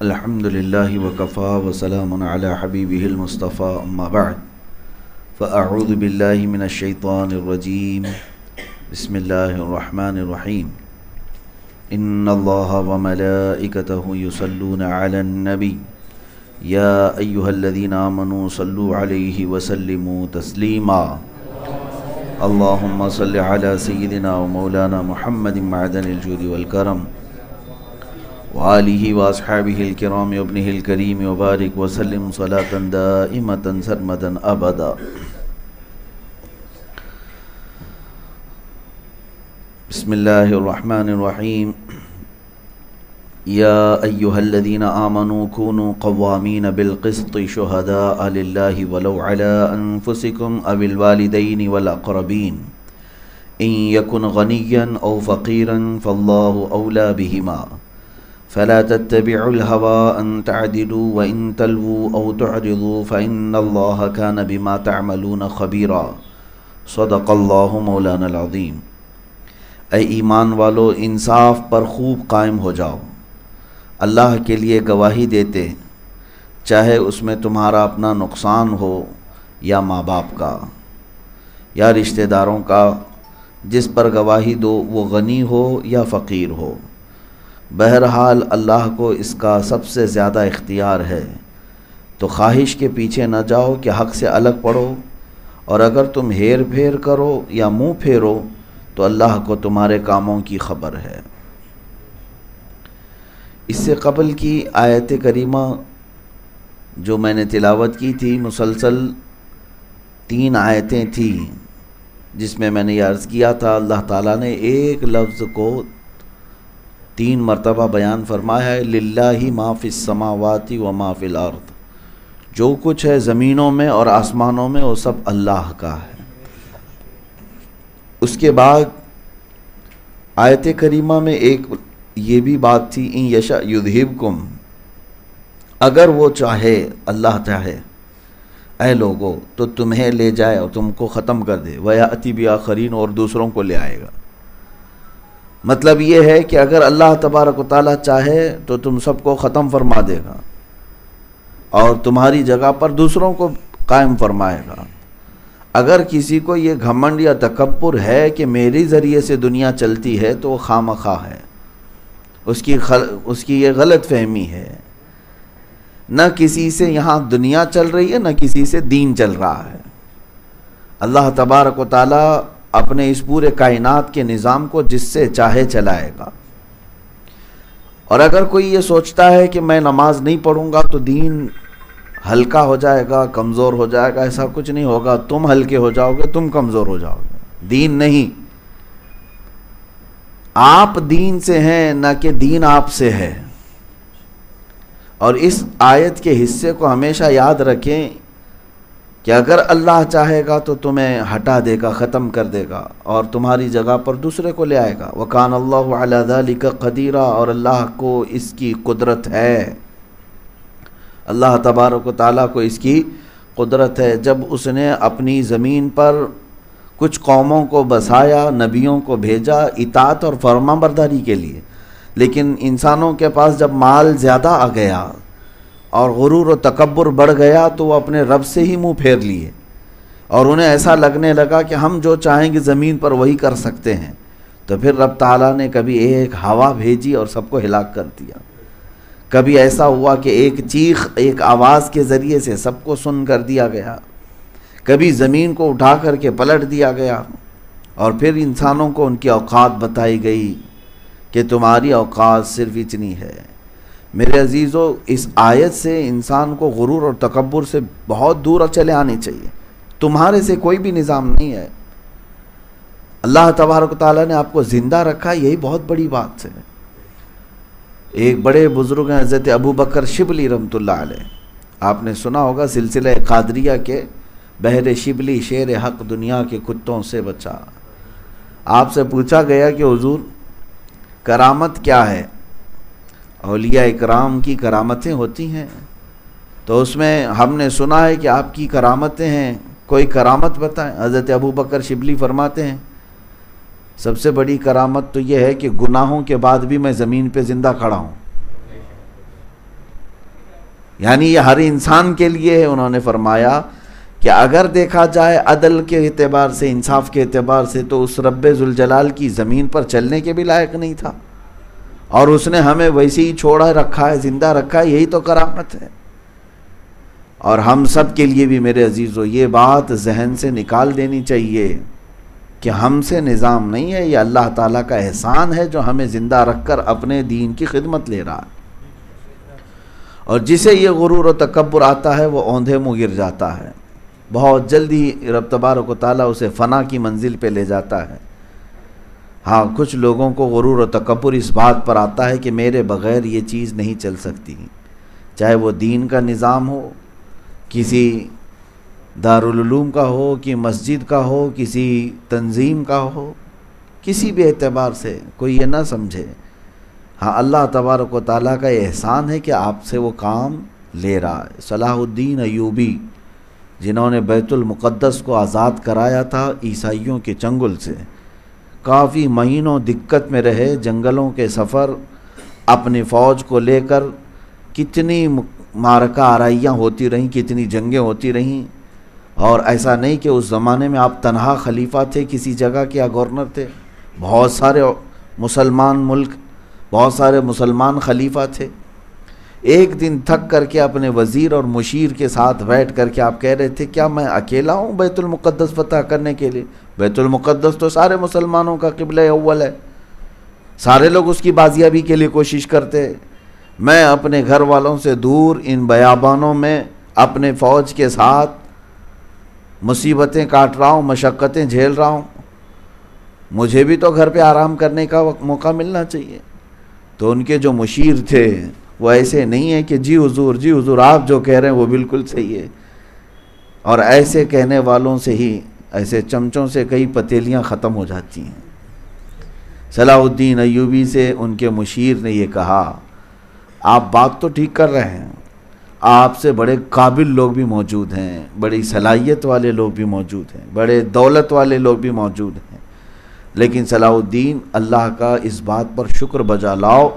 الحمد لله وكفى وسلام على حبيبه المصطفى أما بعد فأعوذ بالله من الشيطان الرجيم بسم الله الرحمن الرحيم إن الله وملائكته يصلون على النبي يا أيها الذين آمنوا صلوا عليه وسلموا تسليما اللهم صل على سيدنا ومولانا محمد معدن الجود والكرم وآلہ واصحابہ الکرام وابنہ الکریم وبارک وسلم صلاۃ دائمۃ سرمدا ابدا۔ بسم اللہ الرحمن الرحیم۔ یا ایہا الذین آمنوا کونوا قوامین بالقسط شہداء للہ ولو علی انفسکم او الوالدین والاقربین ان یکن غنیا او فقیرا فاللہ اولی بہما فلا تتبعوا الهوى أن تعدلوا وإن تلووا أو تعرضوا فإن الله كان بما تعملون خبيرا صدق اللہ مولانا العظیم۔ اے ایمان والو، انصاف پر خوب قائم ہو جاؤ، اللہ کے لیے گواہی دیتے، چاہے اس میں تمہارا اپنا نقصان ہو یا ماں باپ کا یا رشتہ داروں کا۔ جس پر گواہی دو وہ غنی ہو یا فقیر ہو، بہرحال اللہ کو اس کا سب سے زیادہ اختیار ہے، تو خواہش کے پیچھے نہ جاؤ کہ حق سے الگ پڑو، اور اگر تم ہیر پھیر کرو یا منہ پھیرو تو اللہ کو تمہارے کاموں کی خبر ہے۔ اس سے قبل کی آیت کریمہ جو میں نے تلاوت کی تھی، مسلسل 3 آیتیں تھیں، جس میں نے یہ عرض کیا تھا اللہ تعالیٰ نے ایک لفظ کو 3 مرتبہ بیان فرمایا ہے، للہ ما فی السماوات و ما فی الارض، جو کچھ ہے زمینوں میں اور آسمانوں میں وہ سب اللہ کا ہے۔ اس کے بعد آیت کریمہ میں ایک یہ بھی بات تھی، ان یشاء یذہبکم، اگر وہ چاہے، اللہ چاہے اے لوگو تو تمہیں لے جائے اور تم کو ختم کر دے، ویأتی بآخرین، اور دوسروں کو لے آئے گا۔ مطلب یہ ہے کہ اگر اللہ تبارک و تعالیٰ چاہے تو تم سب کو ختم فرما دے گا اور تمہاری جگہ پر دوسروں کو قائم فرمائے گا۔ اگر کسی کو یہ گھمنڈ یا تکبر ہے کہ میری ذریعے سے دنیا چلتی ہے تو وہ خامخواہ ہے، اس کی یہ غلط فہمی ہے۔ نہ کسی سے یہاں دنیا چل رہی ہے، نہ کسی سے دین چل رہا ہے۔ اللہ تبارک و تعالیٰ اپنے اس پورے کائنات کے نظام کو جس سے چاہے چلائے گا۔ اور اگر کوئی یہ سوچتا ہے کہ میں نماز نہیں پڑھوں گا تو دین ہلکا ہو جائے گا، کمزور ہو جائے گا، ایسا کچھ نہیں ہوگا۔ تم ہلکے ہو جاؤ گے، تم کمزور ہو جاؤ گے، دین نہیں۔ آپ دین سے ہیں، نہ کہ دین آپ سے ہے۔ اور اس آیت کے حصے کو ہمیشہ یاد رکھیں کہ اگر اللہ چاہے گا تو تمہیں ہٹا دے گا، ختم کر دے گا، اور تمہاری جگہ پر دوسرے کو لے آئے گا۔ وَكَانَ اللَّهُ عَلَى ذَلِكَ قَدِيرًا، اور اللہ کو اس کی قدرت ہے، اللہ تبارک و تعالیٰ کو اس کی قدرت ہے۔ جب اس نے اپنی زمین پر کچھ قوموں کو بسایا، نبیوں کو بھیجا اطاعت اور فرما برداری کے لیے، لیکن انسانوں کے پاس جب مال زیادہ آ گیا اور غرور و تکبر بڑھ گیا تو وہ اپنے رب سے ہی منہ پھیر لیے، اور انہیں ایسا لگنے لگا کہ ہم جو چاہیں گے زمین پر وہی کر سکتے ہیں۔ تو پھر رب تعالیٰ نے کبھی ایک ہوا بھیجی اور سب کو ہلاک کر دیا، کبھی ایسا ہوا کہ ایک چیخ، ایک آواز کے ذریعے سے سب کو سن کر دیا گیا، کبھی زمین کو اٹھا کر کے پلٹ دیا گیا، اور پھر انسانوں کو ان کی اوقات بتائی گئی کہ تمہاری اوقات صرف اتنی ہے۔ میرے عزیزو، اس آیت سے انسان کو غرور اور تکبر سے بہت دور چلے آنے چاہیے۔ تمہارے سے کوئی بھی نظام نہیں ہے، اللہ تبارک و تعالیٰ نے آپ کو زندہ رکھا، یہی بہت بڑی بات ہے۔ ایک بڑے بزرگ ہیں حضرت ابو بکر شبلی رحمۃ اللہ علیہ، آپ نے سنا ہوگا سلسلہ قادریہ کے، بہر شبلی شیر حق دنیا کے کتوں سے بچا۔ آپ سے پوچھا گیا کہ حضور کرامت کیا ہے؟ اولیاء اکرام کی کرامتیں ہوتی ہیں، تو اس میں ہم نے سنا ہے کہ آپ کی کرامتیں ہیں، کوئی کرامت بتائیں۔ حضرت ابو بکر شبلی فرماتے ہیں سب سے بڑی کرامت تو یہ ہے کہ گناہوں کے بعد بھی میں زمین پہ زندہ کھڑا ہوں۔ یعنی یہ ہر انسان کے لیے ہے۔ انہوں نے فرمایا کہ اگر دیکھا جائے عدل کے اعتبار سے، انصاف کے اعتبار سے، تو اس رب ذوالجلال کی زمین پر چلنے کے بھی لائق نہیں تھا، اور اس نے ہمیں ویسے ہی چھوڑا رکھا ہے، زندہ رکھا ہے، یہی تو کرامت ہے۔ اور ہم سب کے لیے بھی میرے عزیزو یہ بات ذہن سے نکال دینی چاہیے کہ ہم سے نظام نہیں ہے، یہ اللہ تعالیٰ کا احسان ہے جو ہمیں زندہ رکھ کر اپنے دین کی خدمت لے رہا ہے۔ اور جسے یہ غرور و تکبر آتا ہے وہ اوندھے منہ گر جاتا ہے، بہت جلدی رب تبارک و تعالیٰ اسے فنا کی منزل پہ لے جاتا ہے۔ ہاں، کچھ لوگوں کو غرور و تکبر اس بات پر آتا ہے کہ میرے بغیر یہ چیز نہیں چل سکتی، چاہے وہ دین کا نظام ہو، کسی دارالعلوم کا ہو، کہ مسجد کا ہو، کسی تنظیم کا ہو، کسی بھی اعتبار سے کوئی یہ نہ سمجھے۔ ہاں، اللہ تبارک و تعالیٰ کا یہ احسان ہے کہ آپ سے وہ کام لے رہا ہے۔ صلاح الدین ایوبی، جنہوں نے بیت المقدس کو آزاد کرایا تھا عیسائیوں کے چنگل سے، کافی مہینوں دقت میں رہے، جنگلوں کے سفر، اپنی فوج کو لے کر کتنی معرکہ آرائیاں ہوتی رہیں، کتنی جنگیں ہوتی رہیں، اور ایسا نہیں کہ اس زمانے میں آپ تنہا خلیفہ تھے کسی جگہ کے یا گورنر تھے، بہت سارے مسلمان ملک، بہت سارے مسلمان خلیفہ تھے۔ ایک دن تھک کر کے اپنے وزیر اور مشیر کے ساتھ بیٹھ کر کے آپ کہہ رہے تھے کیا میں اکیلا ہوں بیت المقدس فتح کرنے کے لیے؟ بیت المقدس تو سارے مسلمانوں کا قبلہ اول ہے، سارے لوگ اس کی بازیابی کے لیے کوشش کرتے، میں اپنے گھر والوں سے دور ان بیابانوں میں اپنے فوج کے ساتھ مصیبتیں کاٹ رہا ہوں، مشقتیں جھیل رہا ہوں، مجھے بھی تو گھر پہ آرام کرنے کا موقع ملنا چاہیے۔ تو ان کے جو مشیر تھے وہ ایسے نہیں ہیں کہ جی حضور آپ جو کہہ رہے ہیں وہ بالکل صحیح ہے، اور ایسے کہنے والوں سے ہی، ایسے چمچوں سے کئی پتیلیاں ختم ہو جاتی ہیں۔ صلاح الدین ایوبی سے ان کے مشیر نے یہ کہا آپ بات تو ٹھیک کر رہے ہیں، آپ سے بڑے قابل لوگ بھی موجود ہیں، بڑی صلاحیت والے لوگ بھی موجود ہیں، بڑے دولت والے لوگ بھی موجود ہیں، لیکن صلاح الدین اللہ کا اس بات پر شکر بجا لاؤ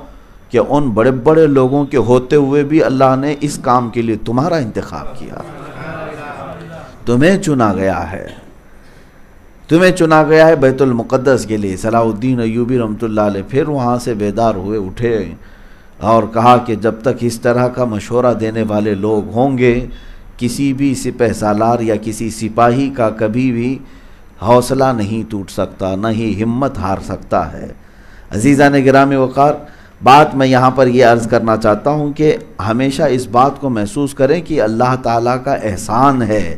کہ ان بڑے بڑے لوگوں کے ہوتے ہوئے بھی اللہ نے اس کام کے لیے تمہارا انتخاب کیا، تمہیں چنا گیا ہے، تمہیں چنا گیا ہے بیت المقدس کے لیے۔ صلاح الدین ایوبی رحمۃ اللہ علیہ پھر وہاں سے بیدار ہوئے، اٹھے اور کہا کہ جب تک اس طرح کا مشورہ دینے والے لوگ ہوں گے، کسی بھی سپہ سالار یا کسی سپاہی کا کبھی بھی حوصلہ نہیں ٹوٹ سکتا، نہ ہی ہمت ہار سکتا ہے۔ عزیزان گرامی وقار، بات میں یہاں پر یہ عرض کرنا چاہتا ہوں کہ ہمیشہ اس بات کو محسوس کریں کہ اللہ تعالیٰ کا احسان ہے،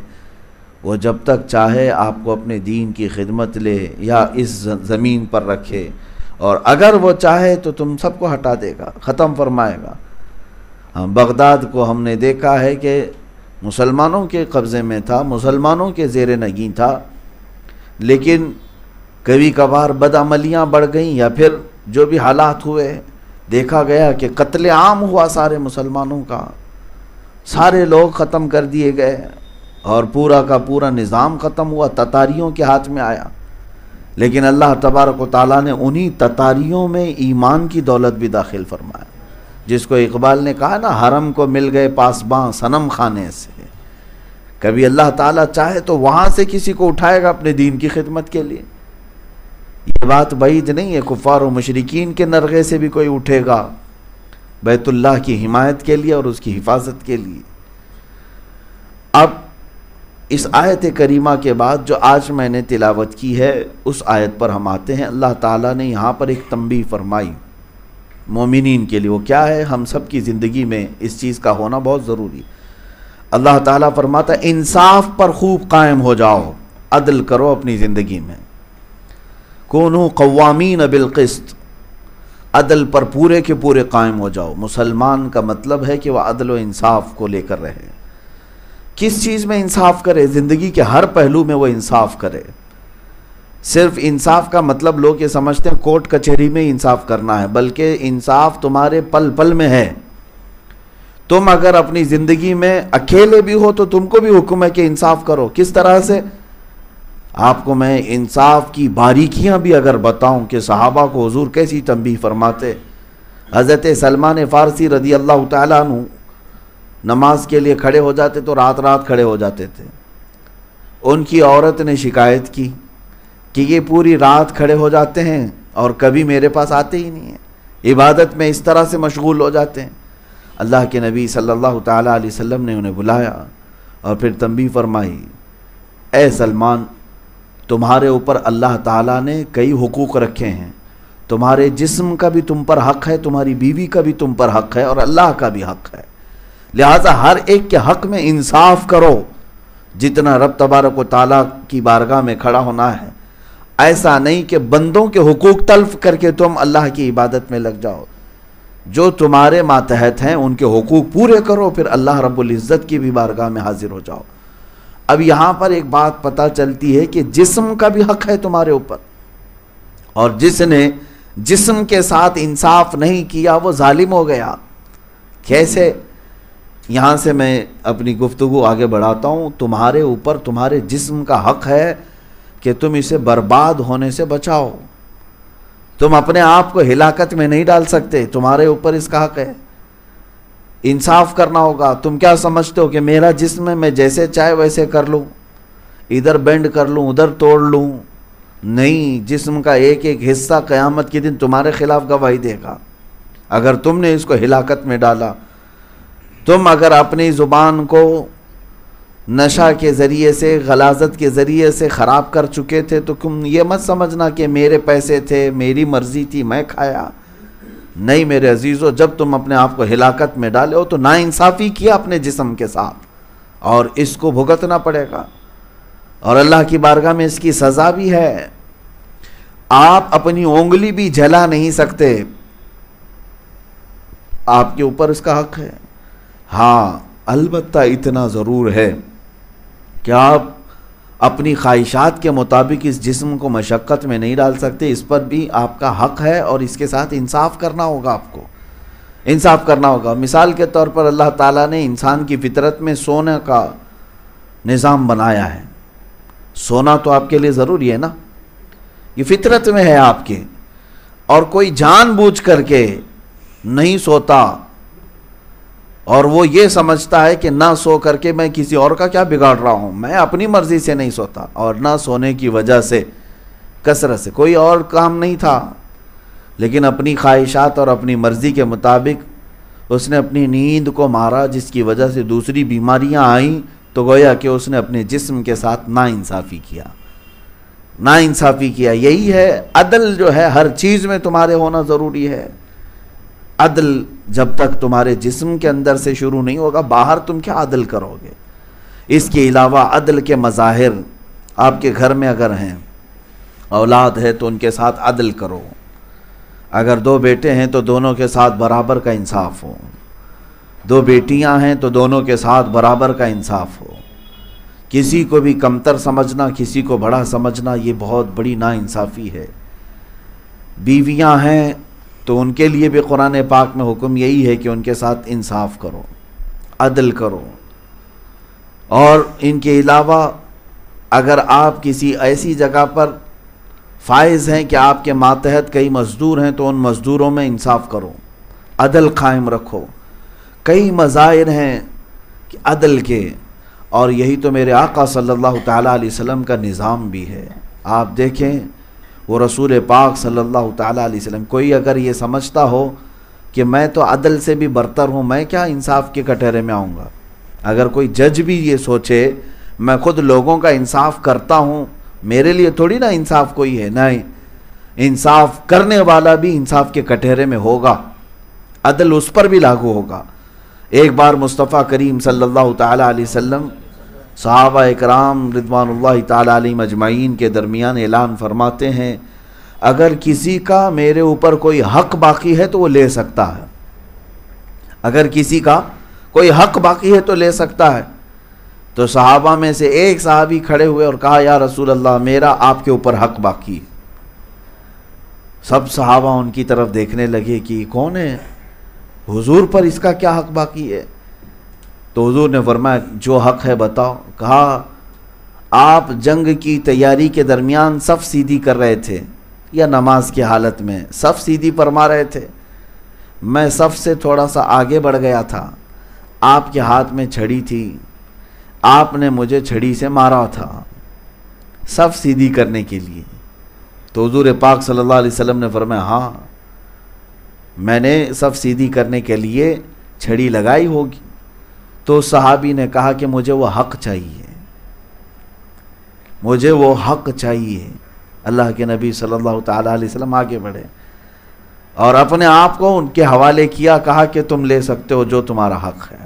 وہ جب تک چاہے آپ کو اپنے دین کی خدمت لے یا اس زمین پر رکھے، اور اگر وہ چاہے تو تم سب کو ہٹا دے گا، ختم فرمائے گا۔ بغداد کو ہم نے دیکھا ہے کہ مسلمانوں کے قبضے میں تھا، مسلمانوں کے زیر نگین تھا، لیکن کبھی کبھار بدعملیاں بڑھ گئیں یا پھر جو بھی حالات ہوئے، دیکھا گیا کہ قتل عام ہوا سارے مسلمانوں کا، سارے لوگ ختم کر دیے گئے، اور پورا کا پورا نظام ختم ہوا، تتاریوں کے ہاتھ میں آیا۔ لیکن اللہ تبارک و تعالیٰ نے انہی تتاریوں میں ایمان کی دولت بھی داخل فرمایا، جس کو اقبال نے کہا نا، حرم کو مل گئے پاسباں صنم خانے سے۔ کبھی اللہ تعالیٰ چاہے تو وہاں سے کسی کو اٹھائے گا اپنے دین کی خدمت کے لیے، یہ بات بعید نہیں ہے، کفار و مشرکین کے نرغے سے بھی کوئی اٹھے گا بیت اللہ کی حمایت کے لیے اور اس کی حفاظت کے لیے۔ اب اس آیت کریمہ کے بعد جو آج میں نے تلاوت کی ہے اس آیت پر ہم آتے ہیں۔ اللہ تعالیٰ نے یہاں پر ایک تنبیہ فرمائی مومنین کے لیے، وہ کیا ہے؟ ہم سب کی زندگی میں اس چیز کا ہونا بہت ضروری ہے۔ اللہ تعالیٰ فرماتا ہے انصاف پر خوب قائم ہو جاؤ، عدل کرو اپنی زندگی میں، کونوا قوامین بالقسط، عدل پر پورے کے پورے قائم ہو جاؤ۔ مسلمان کا مطلب ہے کہ وہ عدل و انصاف کو لے کر رہے۔ کس چیز میں انصاف کرے؟ زندگی کے ہر پہلو میں وہ انصاف کرے۔ صرف انصاف کا مطلب لوگ یہ سمجھتے ہیں کورٹ کچہری میں انصاف کرنا ہے، بلکہ انصاف تمہارے پل پل میں ہے۔ تم اگر اپنی زندگی میں اکیلے بھی ہو تو تم کو بھی حکم ہے کہ انصاف کرو۔ کس طرح سے؟ آپ کو میں انصاف کی باریکیاں بھی اگر بتاؤں کہ صحابہ کو حضور کیسی تنبیہ فرماتے۔ حضرت سلمان فارسی رضی اللہ تعالیٰ عنہ نماز کے لیے کھڑے ہو جاتے تو رات رات کھڑے ہو جاتے تھے۔ ان کی عورت نے شکایت کی کہ یہ پوری رات کھڑے ہو جاتے ہیں اور کبھی میرے پاس آتے ہی نہیں ہیں، عبادت میں اس طرح سے مشغول ہو جاتے ہیں۔ اللہ کے نبی صلی اللہ تعالیٰ علیہ وسلم نے انہیں بلایا اور پھر تنبیہ فرمائی، اے سلمان، تمہارے اوپر اللہ تعالیٰ نے کئی حقوق رکھے ہیں، تمہارے جسم کا بھی تم پر حق ہے، تمہاری بیوی کا بھی تم پر حق ہے، اور اللہ کا بھی حق ہے، لہٰذا ہر ایک کے حق میں انصاف کرو۔ جتنا رب تبارک و تعالیٰ کی بارگاہ میں کھڑا ہونا ہے، ایسا نہیں کہ بندوں کے حقوق تلف کر کے تم اللہ کی عبادت میں لگ جاؤ۔ جو تمہارے ماتحت ہیں ان کے حقوق پورے کرو، پھر اللہ رب العزت کی بھی بارگاہ میں حاضر ہو جاؤ۔ اب یہاں پر ایک بات پتہ چلتی ہے کہ جسم کا بھی حق ہے تمہارے اوپر، اور جس نے جسم کے ساتھ انصاف نہیں کیا وہ ظالم ہو گیا۔ کیسے؟ یہاں سے میں اپنی گفتگو آگے بڑھاتا ہوں۔ تمہارے اوپر تمہارے جسم کا حق ہے کہ تم اسے برباد ہونے سے بچاؤ۔ تم اپنے آپ کو ہلاکت میں نہیں ڈال سکتے، تمہارے اوپر اس کا حق ہے، انصاف کرنا ہوگا۔ تم کیا سمجھتے ہو کہ میرا جسم ہے، میں جیسے چاہے ویسے کر لوں، ادھر بینڈ کر لوں ادھر توڑ لوں؟ نہیں، جسم کا ایک ایک حصہ قیامت کے دن تمہارے خلاف گواہی دے گا اگر تم نے اس کو ہلاکت میں ڈالا۔ تم اگر اپنی زبان کو نشہ کے ذریعے سے، غلاظت کے ذریعے سے خراب کر چکے تھے تو تم یہ مت سمجھنا کہ میرے پیسے تھے، میری مرضی تھی، میں کھایا۔ نہیں میرے عزیزو، جب تم اپنے آپ کو ہلاکت میں ڈالے ہو تو ناانصافی کیا اپنے جسم کے ساتھ، اور اس کو بھگتنا پڑے گا، اور اللہ کی بارگاہ میں اس کی سزا بھی ہے۔ آپ اپنی انگلی بھی جلا نہیں سکتے، آپ کے اوپر اس کا حق ہے۔ ہاں البتہ اتنا ضرور ہے کہ آپ اپنی خواہشات کے مطابق اس جسم کو مشقت میں نہیں ڈال سکتے، اس پر بھی آپ کا حق ہے، اور اس کے ساتھ انصاف کرنا ہوگا، آپ کو انصاف کرنا ہوگا۔ مثال کے طور پر اللہ تعالیٰ نے انسان کی فطرت میں سونے کا نظام بنایا ہے۔ سونا تو آپ کے لیے ضروری ہے نا، یہ فطرت میں ہے آپ کے، اور کوئی جان بوجھ کر کے نہیں سوتا اور وہ یہ سمجھتا ہے کہ نہ سو کر کے میں کسی اور کا کیا بگاڑ رہا ہوں، میں اپنی مرضی سے نہیں سوتا، اور نہ سونے کی وجہ سے کثرت سے کوئی اور کام نہیں تھا، لیکن اپنی خواہشات اور اپنی مرضی کے مطابق اس نے اپنی نیند کو مارا، جس کی وجہ سے دوسری بیماریاں آئیں، تو گویا کہ اس نے اپنے جسم کے ساتھ ناانصافی کیا، ناانصافی کیا۔ یہی ہے عدل جو ہے ہر چیز میں تمہارے ہونا ضروری ہے۔ عدل جب تک تمہارے جسم کے اندر سے شروع نہیں ہوگا، باہر تم کیا عدل کرو گے؟ اس کے علاوہ عدل کے مظاہر آپ کے گھر میں اگر ہیں، اولاد ہے تو ان کے ساتھ عدل کرو۔ اگر دو بیٹے ہیں تو دونوں کے ساتھ برابر کا انصاف ہو، دو بیٹیاں ہیں تو دونوں کے ساتھ برابر کا انصاف ہو۔ کسی کو بھی کمتر سمجھنا، کسی کو بڑا سمجھنا، یہ بہت بڑی ناانصافی ہے۔ بیویاں ہیں تو ان کے لیے بھی قرآن پاک میں حکم یہی ہے کہ ان کے ساتھ انصاف کرو، عدل کرو۔ اور ان کے علاوہ اگر آپ کسی ایسی جگہ پر فائز ہیں کہ آپ کے ماتحت کئی مزدور ہیں تو ان مزدوروں میں انصاف کرو، عدل قائم رکھو۔ کئی مظاہر ہیں کہ عدل کے، اور یہی تو میرے آقا صلی اللہ تعالیٰ علیہ وسلم کا نظام بھی ہے۔ آپ دیکھیں وہ رسول پاک صلی اللہ تعالیٰ علیہ وسلم، کوئی اگر یہ سمجھتا ہو کہ میں تو عدل سے بھی برتر ہوں، میں کیا انصاف کے کٹہرے میں آؤں گا، اگر کوئی جج بھی یہ سوچے میں خود لوگوں کا انصاف کرتا ہوں، میرے لیے تھوڑی نا انصاف کوئی ہے، نہیں، انصاف کرنے والا بھی انصاف کے کٹہرے میں ہوگا، عدل اس پر بھی لاگو ہوگا۔ ایک بار مصطفیٰ کریم صلی اللہ تعالیٰ علیہ وسلم صحابہ اکرام رضوان اللہ تعالیٰ علیہم اجمعین کے درمیان اعلان فرماتے ہیں، اگر کسی کا میرے اوپر کوئی حق باقی ہے تو وہ لے سکتا ہے، اگر کسی کا کوئی حق باقی ہے تو لے سکتا ہے۔ تو صحابہ میں سے ایک صحابی کھڑے ہوئے اور کہا، یا رسول اللہ میرا آپ کے اوپر حق باقی ہے۔ سب صحابہ ان کی طرف دیکھنے لگے کہ کون ہے، حضور پر اس کا کیا حق باقی ہے؟ تو حضور نے فرمایا جو حق ہے بتاؤ۔ کہا آپ جنگ کی تیاری کے درمیان صف سیدھی کر رہے تھے یا نماز کی حالت میں صف سیدھی فرما رہے تھے، میں صف سے تھوڑا سا آگے بڑھ گیا تھا، آپ کے ہاتھ میں چھڑی تھی، آپ نے مجھے چھڑی سے مارا تھا صف سیدھی کرنے کے لیے۔ تو حضور پاک صلی اللہ علیہ وسلم نے فرمایا ہاں میں نے صف سیدھی کرنے کے لیے چھڑی لگائی ہوگی۔ تو صحابی نے کہا کہ مجھے وہ حق چاہیے، مجھے وہ حق چاہیے۔ اللہ کے نبی صلی اللہ تعالیٰ علیہ وسلم آگے بڑھے اور اپنے آپ کو ان کے حوالے کیا، کہا کہ تم لے سکتے ہو جو تمہارا حق ہے،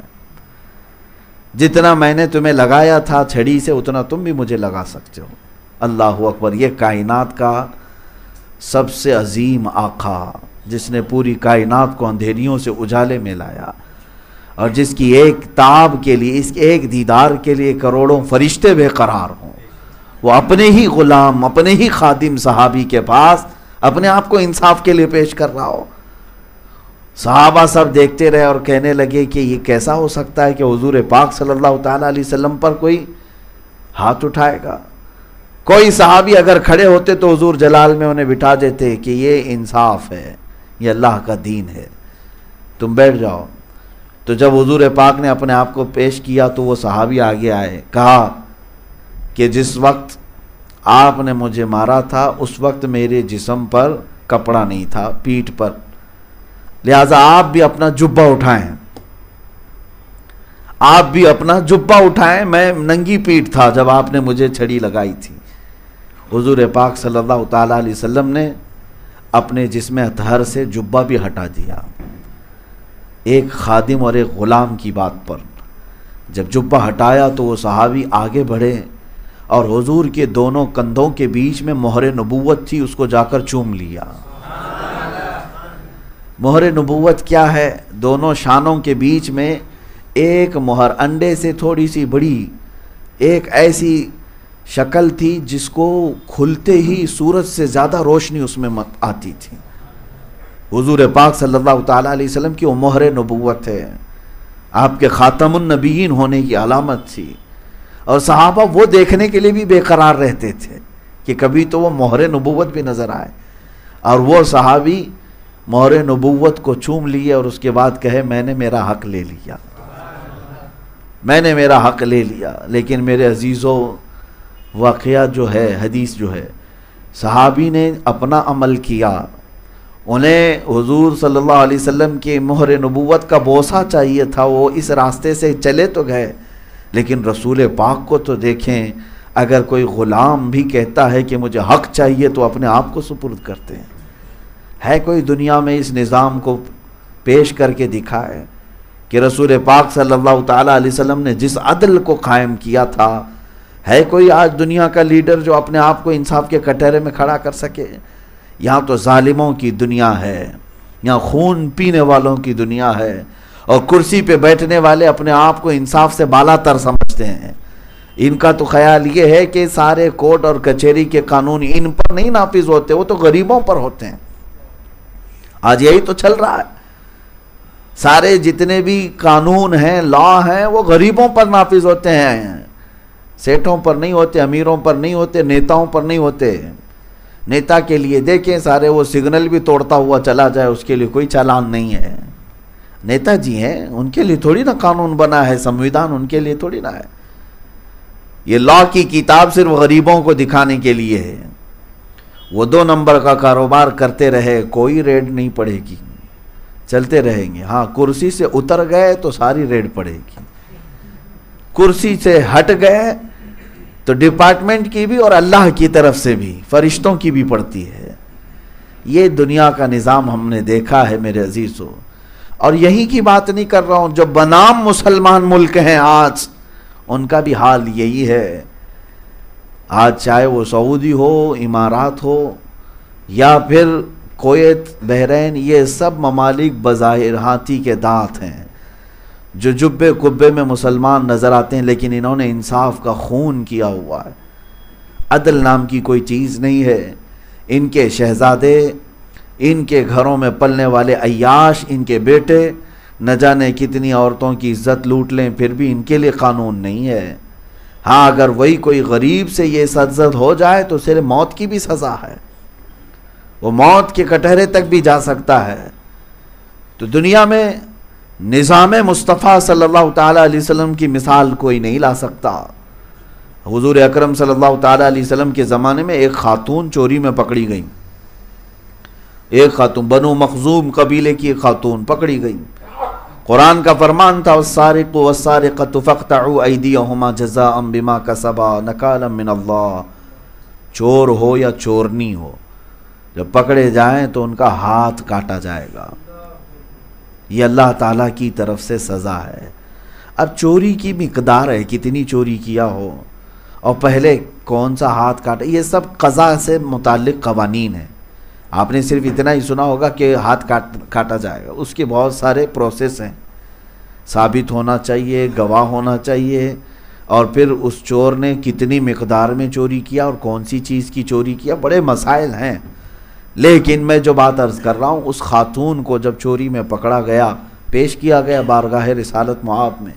جتنا میں نے تمہیں لگایا تھا چھڑی سے اتنا تم بھی مجھے لگا سکتے ہو۔ اللہ اکبر! یہ کائنات کا سب سے عظیم آقا، جس نے پوری کائنات کو اندھیریوں سے اجالے میں لایا، اور جس کی ایک تاب کے لیے، اس ایک دیدار کے لیے کروڑوں فرشتے بے قرار ہوں، وہ اپنے ہی غلام، اپنے ہی خادم صحابی کے پاس اپنے آپ کو انصاف کے لیے پیش کر رہا ہو۔ صحابہ سب دیکھتے رہے اور کہنے لگے کہ یہ کیسا ہو سکتا ہے کہ حضور پاک صلی اللہ تعالیٰ علیہ وسلم پر کوئی ہاتھ اٹھائے گا۔ کوئی صحابی اگر کھڑے ہوتے تو حضور جلال میں انہیں بٹھا دیتے کہ یہ انصاف ہے، یہ اللہ کا دین ہے، تم بیٹھ جاؤ۔ تو جب حضور پاک نے اپنے آپ کو پیش کیا تو وہ صحابی آگے آئے، کہا کہ جس وقت آپ نے مجھے مارا تھا اس وقت میرے جسم پر کپڑا نہیں تھا، پیٹھ پر، لہٰذا آپ بھی اپنا جبہ اٹھائیں، آپ بھی اپنا جبہ اٹھائیں، میں ننگی پیٹھ تھا جب آپ نے مجھے چھڑی لگائی تھی۔ حضور پاک صلی اللہ تعالیٰ علیہ وسلم نے اپنے جسم اطہر سے جبہ بھی ہٹا دیا، ایک خادم اور ایک غلام کی بات پر۔ جب جبہ ہٹایا تو وہ صحابی آگے بڑھے اور حضور کے دونوں کندھوں کے بیچ میں مہر نبوت تھی، اس کو جا کر چوم لیا۔ مہر نبوت کیا ہے؟ دونوں شانوں کے بیچ میں ایک مہر، انڈے سے تھوڑی سی بڑی، ایک ایسی شکل تھی جس کو کھلتے ہی سورج سے زیادہ روشنی اس میں آتی تھی۔ حضور پاک صلی اللہ تعالیٰ علیہ وسلم کی وہ مہر نبوت ہے، آپ کے خاتم النبیین ہونے کی علامت تھی، اور صحابہ وہ دیکھنے کے لیے بھی بے قرار رہتے تھے کہ کبھی تو وہ مہر نبوت بھی نظر آئے، اور وہ صحابی مہر نبوت کو چوم لیے اور اس کے بعد کہے میں نے میرا حق لے لیا، میں نے میرا حق لے لیا۔ لیکن میرے عزیزوں، واقعہ جو ہے، حدیث جو ہے، صحابی نے اپنا عمل کیا، انہیں حضور صلی اللہ علیہ وسلم کی مہر نبوت کا بوسہ چاہیے تھا، وہ اس راستے سے چلے تو گئے، لیکن رسول پاک کو تو دیکھیں، اگر کوئی غلام بھی کہتا ہے کہ مجھے حق چاہیے تو اپنے آپ کو سپرد کرتے ہیں۔ ہے کوئی دنیا میں اس نظام کو پیش کر کے دکھائے کہ رسول پاک صلی اللہ تعالیٰ علیہ وسلم نے جس عدل کو قائم کیا تھا، ہے کوئی آج دنیا کا لیڈر جو اپنے آپ کو انصاف کے کٹہرے میں کھڑا کر سکے؟ یہاں تو ظالموں کی دنیا ہے، یہاں خون پینے والوں کی دنیا ہے، اور کرسی پہ بیٹھنے والے اپنے آپ کو انصاف سے بالا تر سمجھتے ہیں۔ ان کا تو خیال یہ ہے کہ سارے کورٹ اور کچہری کے قانون ان پر نہیں نافذ ہوتے، وہ تو غریبوں پر ہوتے ہیں۔ آج یہی تو چل رہا ہے، سارے جتنے بھی قانون ہیں، لا ہیں، وہ غریبوں پر نافذ ہوتے ہیں، سیٹھوں پر نہیں ہوتے، امیروں پر نہیں ہوتے، نیتاؤں پر نہیں ہوتے۔ نیتا کے لیے دیکھیں سارے وہ سگنل بھی توڑتا ہوا چلا جائے، اس کے لیے کوئی چالان نہیں ہے۔ نیتا جی ہیں، ان کے لیے تھوڑی نہ قانون بنا ہے، سمویدھان ان کے لیے تھوڑی نہ ہے۔ یہ لا کی کتاب صرف غریبوں کو دکھانے کے لیے ہے۔ وہ 2 نمبر کا کاروبار کرتے رہے، کوئی ریڈ نہیں پڑے گی، چلتے رہیں گے۔ ہاں، کرسی سے اتر گئے تو ساری ریڈ پڑے گی، کرسی سے ہٹ گئے تو ڈپارٹمنٹ کی بھی اور اللہ کی طرف سے بھی، فرشتوں کی بھی پڑتی ہے۔ یہ دنیا کا نظام ہم نے دیکھا ہے میرے عزیزو، اور یہی کی بات نہیں کر رہا ہوں، جو بنام مسلمان ملک ہیں آج، ان کا بھی حال یہی ہے۔ آج چاہے وہ سعودی ہو، امارات ہو، یا پھر کویت، بحرین، یہ سب ممالک بظاہر ہاتھی کے دانت ہیں، جو جبے کبے میں مسلمان نظر آتے ہیں، لیکن انہوں نے انصاف کا خون کیا ہوا ہے۔ عدل نام کی کوئی چیز نہیں ہے۔ ان کے شہزادے، ان کے گھروں میں پلنے والے عیاش، ان کے بیٹے نہ جانے کتنی عورتوں کی عزت لوٹ لیں، پھر بھی ان کے لیے قانون نہیں ہے۔ ہاں، اگر وہی کوئی غریب سے یہ سرزد ہو جائے تو صرف موت کی بھی سزا ہے، وہ موت کے کٹہرے تک بھی جا سکتا ہے۔ تو دنیا میں نظام مصطفیٰ صلی اللہ تعالیٰ علیہ وسلم کی مثال کوئی نہیں لا سکتا۔ حضور اکرم صلی اللہ تعالیٰ علیہ وسلم کے زمانے میں ایک خاتون چوری میں پکڑی گئی، ایک خاتون، بنو مخزوم قبیلے کی ایک خاتون پکڑی گئی۔ قرآن کا فرمان تھا والسارق والسارقۃ فاقطعوا ایدیہما جزاء بما کسبا نکالا من اللہ، چور ہو یا چورنی ہو، جب پکڑے جائیں تو ان کا ہاتھ کاٹا جائے گا، یہ اللہ تعالیٰ کی طرف سے سزا ہے۔ اب چوری کی مقدار ہے، کتنی چوری کیا ہو اور پہلے کون سا ہاتھ کاٹا، یہ سب قضا سے متعلق قوانین ہیں۔ آپ نے صرف اتنا ہی سنا ہوگا کہ ہاتھ کاٹا جائے گا، اس کے بہت سارے پروسیس ہیں، ثابت ہونا چاہیے، گواہ ہونا چاہیے، اور پھر اس چور نے کتنی مقدار میں چوری کیا اور کون سی چیز کی چوری کیا، بڑے مسائل ہیں۔ لیکن میں جو بات عرض کر رہا ہوں، اس خاتون کو جب چوری میں پکڑا گیا، پیش کیا گیا بارگاہ رسالت مآب میں،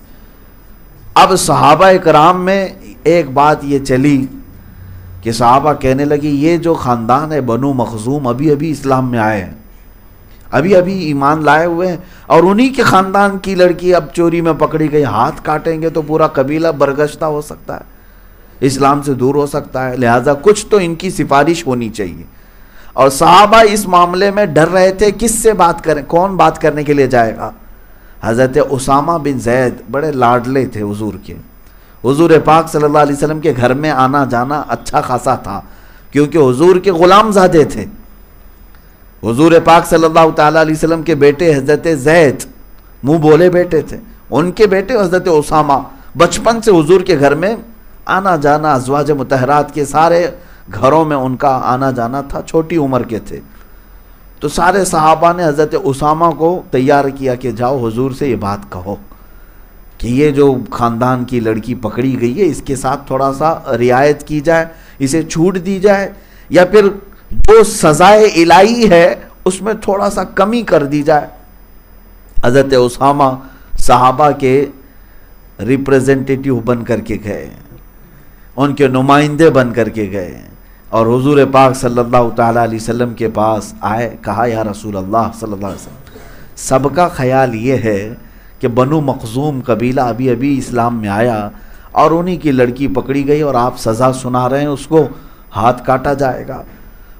اب صحابہ کرام میں ایک بات یہ چلی کہ صحابہ کہنے لگی یہ جو خاندان ہے بنو مخزوم ابھی ابھی اسلام میں آئے ہیں، ابھی ابھی ایمان لائے ہوئے ہیں، اور انہی کے خاندان کی لڑکی اب چوری میں پکڑی گئی، ہاتھ کاٹیں گے تو پورا قبیلہ برگشتہ ہو سکتا ہے، اسلام سے دور ہو سکتا ہے، لہٰذا کچھ تو ان کی سفارش ہونی چاہیے۔ اور صحابہ اس معاملے میں ڈر رہے تھے کس سے بات کریں، کون بات کرنے کے لیے جائے گا۔ حضرت اسامہ بن زید بڑے لاڈلے تھے حضور کے، حضور پاک صلی اللہ علیہ وسلم کے گھر میں آنا جانا اچھا خاصا تھا، کیونکہ حضور کے غلام زادے تھے۔ حضور پاک صلی اللہ تعالیٰ علیہ وسلم کے بیٹے حضرت زید منہ بولے بیٹے تھے، ان کے بیٹے حضرت اسامہ بچپن سے حضور کے گھر میں آنا جانا، ازواج مطہرات کے سارے گھروں میں ان کا آنا جانا تھا، چھوٹی عمر کے تھے۔ تو سارے صحابہ نے حضرت اسامہ کو تیار کیا کہ جاؤ حضور سے یہ بات کہو کہ یہ جو خاندان کی لڑکی پکڑی گئی ہے اس کے ساتھ تھوڑا سا رعایت کی جائے، اسے چھوٹ دی جائے، یا پھر جو سزائے الہی ہے اس میں تھوڑا سا کمی کر دی جائے۔ حضرت اسامہ صحابہ کے ریپریزنٹیٹیو بن کر کے گئے، ان کے نمائندے بن کر کے گئے، اور حضور پاک صلی اللہ تعالیٰ علیہ وسلم کے پاس آئے، کہا یا رسول اللہ صلی اللہ علیہ وسلم، سب کا خیال یہ ہے کہ بنو مخزوم قبیلہ ابھی ابھی اسلام میں آیا اور انہی کی لڑکی پکڑی گئی اور آپ سزا سنا رہے ہیں، اس کو ہاتھ کاٹا جائے گا۔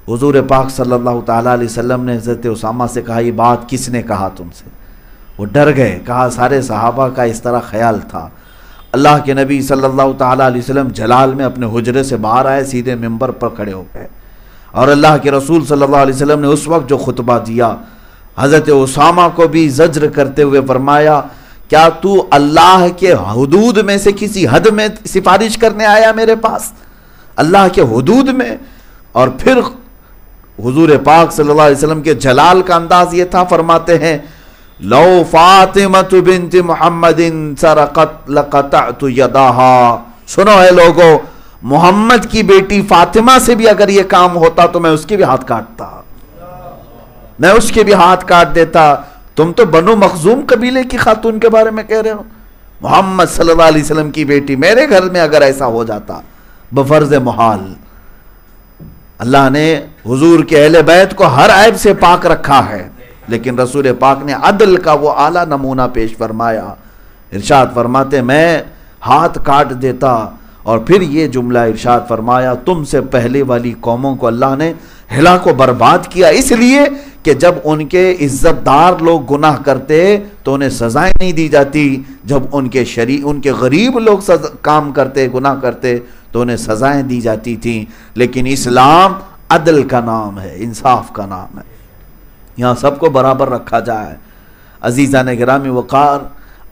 حضور پاک صلی اللہ تعالیٰ علیہ وسلم نے حضرت اسامہ سے کہا یہ بات کس نے کہا تم سے؟ وہ ڈر گئے، کہا سارے صحابہ کا اس طرح خیال تھا۔ اللہ کے نبی صلی اللہ تعالیٰ علیہ وسلم جلال میں اپنے حجرے سے باہر آئے، سیدھے ممبر پر کھڑے ہو گئے، اور اللہ کے رسول صلی اللہ علیہ وسلم نے اس وقت جو خطبہ دیا، حضرت اسامہ کو بھی زجر کرتے ہوئے فرمایا کیا تو اللہ کے حدود میں سے کسی حد میں سفارش کرنے آیا میرے پاس، اللہ کے حدود میں؟ اور پھر حضور پاک صلی اللہ علیہ وسلم کے جلال کا انداز یہ تھا، فرماتے ہیں لو فاطمہ بنت محمد سرقت لقطعت یداہا، سنو ہے لوگو، محمد کی بیٹی فاطمہ سے بھی اگر یہ کام ہوتا تو میں اس کے بھی ہاتھ کاٹتا، میں اس کے بھی ہاتھ کاٹ دیتا۔ تم تو بنو مخزوم قبیلے کی خاتون کے بارے میں کہہ رہے ہو، محمد صلی اللہ علیہ وسلم کی بیٹی، میرے گھر میں اگر ایسا ہو جاتا بفرض محال۔ اللہ نے حضور کے اہل بیت کو ہر عیب سے پاک رکھا ہے، لیکن رسول پاک نے عدل کا وہ اعلیٰ نمونہ پیش فرمایا، ارشاد فرماتے میں ہاتھ کاٹ دیتا، اور پھر یہ جملہ ارشاد فرمایا تم سے پہلے والی قوموں کو اللہ نے ہلاک و برباد کیا، اس لیے کہ جب ان کے عزت دار لوگ گناہ کرتے تو انہیں سزائیں نہیں دی جاتی، جب ان کے غریب لوگ کام کرتے، گناہ کرتے تو انہیں سزائیں دی جاتی تھیں۔ لیکن اسلام عدل کا نام ہے، انصاف کا نام ہے، یہاں سب کو برابر رکھا جائے۔ عزیزان گرامی وقار،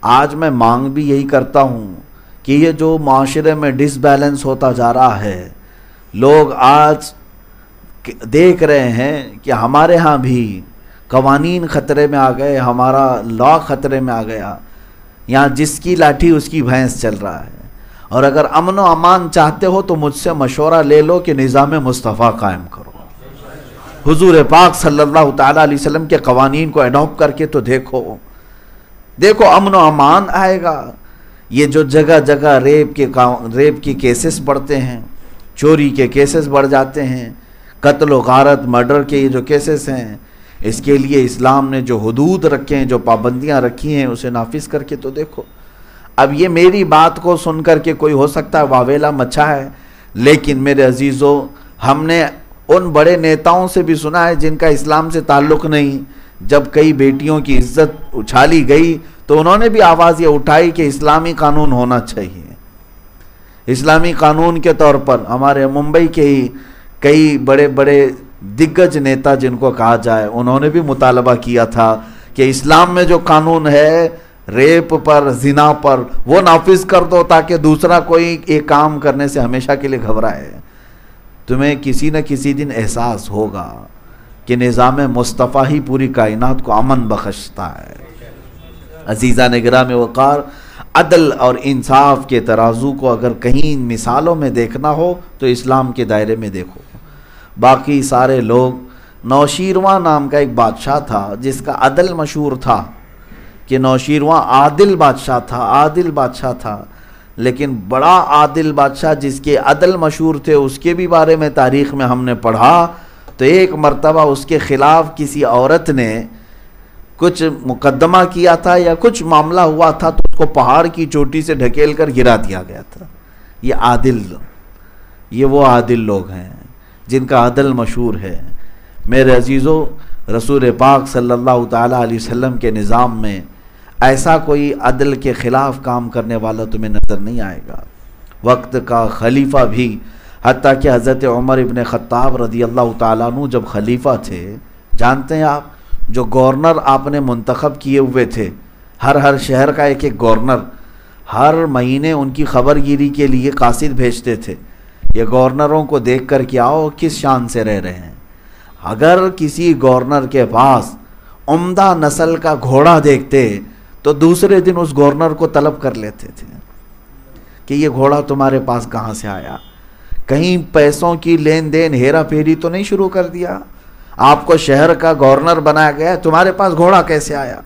آج میں مانگ بھی یہی کرتا ہوں کہ یہ جو معاشرے میں ڈس بیلنس ہوتا جا رہا ہے، لوگ آج دیکھ رہے ہیں کہ ہمارے ہاں بھی قوانین خطرے میں آ گئے، ہمارا لا خطرے میں آ گیا، یہاں جس کی لاٹھی اس کی بھینس چل رہا ہے، اور اگر امن و امان چاہتے ہو تو مجھ سے مشورہ لے لو کہ نظام مصطفیٰ قائم کرو، حضور پاک صلی اللہ تعالیٰ علیہ وسلم کے قوانین کو اڈاپٹ کر کے تو دیکھو امن و امان آئے گا۔ یہ جو جگہ جگہ ریپ کے کیسز بڑھتے ہیں، چوری کے کیسز بڑھ جاتے ہیں، قتل و غارت مرڈر کے یہ جو کیسز ہیں، اس کے لیے اسلام نے جو حدود رکھے ہیں، جو پابندیاں رکھی ہیں، اسے نافذ کر کے تو دیکھو۔ اب یہ میری بات کو سن کر کے کوئی ہو سکتا ہے واویلا مچا ہے، لیکن میرے عزیزو، ہم نے ان بڑے نیتاؤں سے بھی سنا ہے جن کا اسلام سے تعلق نہیں، جب کئی بیٹیوں کی عزت اچھالی گئی تو انہوں نے بھی آواز یہ اٹھائی کہ اسلامی قانون ہونا چاہیے۔ اسلامی قانون کے طور پر ہمارے ممبئی کے ہی کئی بڑے بڑے دگج نیتا جن کو کہا جائے، انہوں نے بھی مطالبہ کیا تھا کہ اسلام میں جو قانون ہے ریپ پر، زنا پر، وہ نافذ کر دو تاکہ دوسرا کوئی ایک کام کرنے سے ہمیشہ کے لیے گھبرائے۔ تمہیں کسی نہ کسی دن احساس ہوگا کہ نظام مصطفیٰ ہی پوری کائنات کو امن بخشتا ہے۔ عزیزان گرام وقار، عدل اور انصاف کے ترازو کو اگر کہیں مثالوں میں دیکھنا ہو تو اسلام کے دائرے میں دیکھو۔ باقی سارے لوگ، نوشیرواں نام کا ایک بادشاہ تھا جس کا عدل مشہور تھا کہ نوشیرواں عادل بادشاہ تھا، لیکن بڑا عادل بادشاہ جس کے عدل مشہور تھے اس کے بھی بارے میں تاریخ میں ہم نے پڑھا تو ایک مرتبہ اس کے خلاف کسی عورت نے کچھ مقدمہ کیا تھا یا کچھ معاملہ ہوا تھا تو اس کو پہاڑ کی چوٹی سے ڈھکیل کر گرا دیا گیا تھا۔ یہ وہ عادل لوگ ہیں جن کا عدل مشہور ہے۔ میرے عزیزو، رسول پاک صلی اللہ تعالیٰ علیہ وسلم کے نظام میں ایسا کوئی عدل کے خلاف کام کرنے والا تمہیں نظر نہیں آئے گا۔ وقت کا خلیفہ بھی، حتیٰ کہ حضرت عمر ابن خطاب رضی اللہ تعالیٰ عنہ جب خلیفہ تھے، جانتے ہیں آپ، جو گورنر آپ نے منتخب کیے ہوئے تھے، ہر شہر کا ایک گورنر، ہر مہینے ان کی خبر گیری کے لیے قاصد بھیجتے تھے، یہ گورنروں کو دیکھ کر کے آؤ کس شان سے رہ رہے ہیں۔ اگر کسی گورنر کے پاس عمدہ نسل کا گھوڑا دیکھتے تو دوسرے دن اس گورنر کو طلب کر لیتے تھے کہ یہ گھوڑا تمہارے پاس کہاں سے آیا، کہیں پیسوں کی لین دین ہیرا پھیری تو نہیں شروع کر دیا، آپ کو شہر کا گورنر بنایا گیا، تمہارے پاس گھوڑا کیسے آیا۔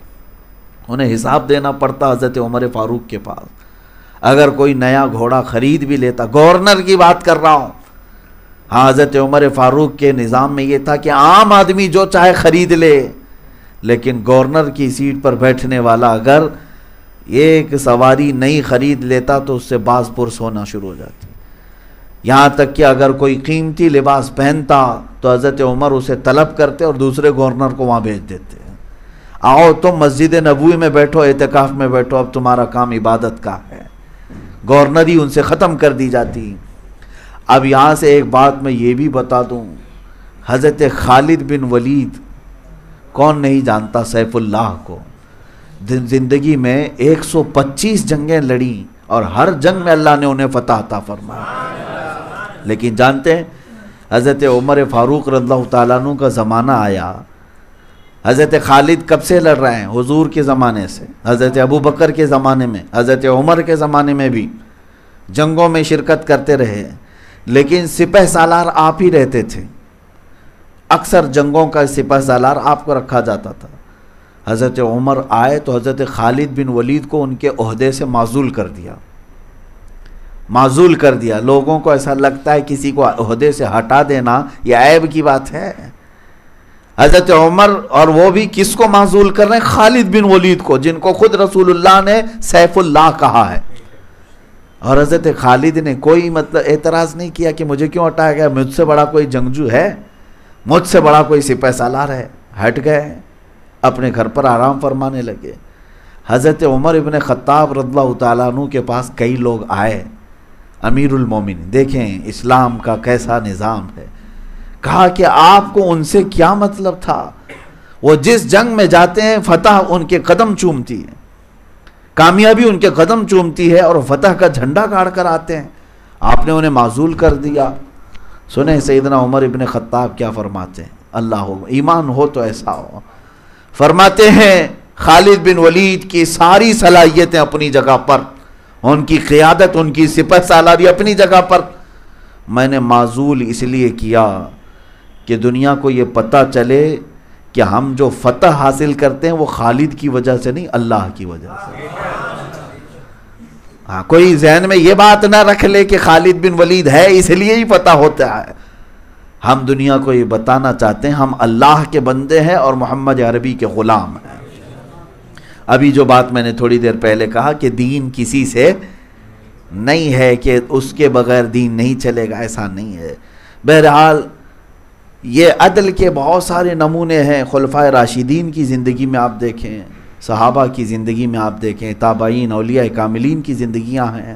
انہیں حساب دینا پڑتا حضرت عمر فاروق کے پاس۔ اگر کوئی نیا گھوڑا خرید بھی لیتا، گورنر کی بات کر رہا ہوں، ہاں، حضرت عمر فاروق کے نظام میں یہ تھا کہ عام آدمی جو چاہے خرید لے، لیکن گورنر کی سیٹ پر بیٹھنے والا اگر ایک سواری نہیں خرید لیتا تو اس سے باز پرس ہونا شروع ہو جاتی۔ یہاں تک کہ اگر کوئی قیمتی لباس پہنتا تو حضرت عمر اسے طلب کرتے اور دوسرے گورنر کو وہاں بھیج دیتے، آؤ تم مسجد نبوی میں بیٹھو، اعتکاف میں بیٹھو، اب تمہارا کام عبادت کا ہے۔ گورنری ان سے ختم کر دی جاتی۔ اب یہاں سے ایک بات میں یہ بھی بتا دوں، حضرت خالد بن ولید، کون نہیں جانتا سیف اللہ کو، زندگی میں 125 جنگیں لڑیں اور ہر جنگ میں اللہ نے انہیں فتح عطا فرمایا۔ لیکن جانتے ہیں حضرت عمر فاروق رضی اللہ تعالیٰ عنہ کا زمانہ آیا، حضرت خالد کب سے لڑ رہے ہیں؟ حضور کے زمانے سے، حضرت ابو بکر کے زمانے میں، حضرت عمر کے زمانے میں بھی جنگوں میں شرکت کرتے رہے، لیکن سپہ سالار آپ ہی رہتے تھے، اکثر جنگوں کا سپہ سالار آپ کو رکھا جاتا تھا۔ حضرت عمر آئے تو حضرت خالد بن ولید کو ان کے عہدے سے معزول کر دیا۔ لوگوں کو ایسا لگتا ہے کسی کو عہدے سے ہٹا دینا یہ عیب کی بات ہے۔ حضرت عمر، اور وہ بھی کس کو معزول کر رہے ہیں؟ خالد بن ولید کو، جن کو خود رسول اللہ نے سیف اللہ کہا ہے۔ اور حضرت خالد نے کوئی اعتراض نہیں کیا کہ مجھے کیوں ہٹایا گیا، مجھ سے بڑا کوئی جنگجو ہے، مجھ سے بڑا کوئی سپہ سالار ہے۔ ہٹ گئے، اپنے گھر پر آرام فرمانے لگے۔ حضرت عمر ابن خطاب رضی اللہ تعالیٰ عنہ کے پاس کئی لوگ آئے، امیر المومنین، دیکھیں اسلام کا کیسا نظام ہے۔ کہا کہ آپ کو ان سے کیا مطلب تھا؟ وہ جس جنگ میں جاتے ہیں فتح ان کے قدم چومتی ہے، کامیابی ان کے قدم چومتی ہے، اور فتح کا جھنڈا گاڑ کر آتے ہیں، آپ نے انہیں معزول کر دیا۔ سنیں سیدنا عمر ابن خطاب کیا فرماتے ہیں، اللہ ہو، ایمان ہو تو ایسا ہو، فرماتے ہیں خالد بن ولید کی ساری صلاحیتیں اپنی جگہ پر، ان کی قیادت، ان کی سپہ سالاری اپنی جگہ پر، میں نے معزول اس لیے کیا کہ دنیا کو یہ پتہ چلے کہ ہم جو فتح حاصل کرتے ہیں وہ خالد کی وجہ سے نہیں، اللہ کی وجہ سے۔ ہاں، کوئی ذہن میں یہ بات نہ رکھ لے کہ خالد بن ولید ہے اس لیے ہی فتح ہوتا ہے۔ ہم دنیا کو یہ بتانا چاہتے ہیں ہم اللہ کے بندے ہیں اور محمد عربی کے غلام ہیں۔ ابھی جو بات میں نے تھوڑی دیر پہلے کہا کہ دین کسی سے نہیں ہے کہ اس کے بغیر دین نہیں چلے گا، ایسا نہیں ہے۔ بہرحال یہ عدل کے بہت سارے نمونے ہیں، خلفائے راشدین کی زندگی میں آپ دیکھیں، صحابہ کی زندگی میں آپ دیکھیں، تابعین، اولیاء کاملین کی زندگیاں ہیں۔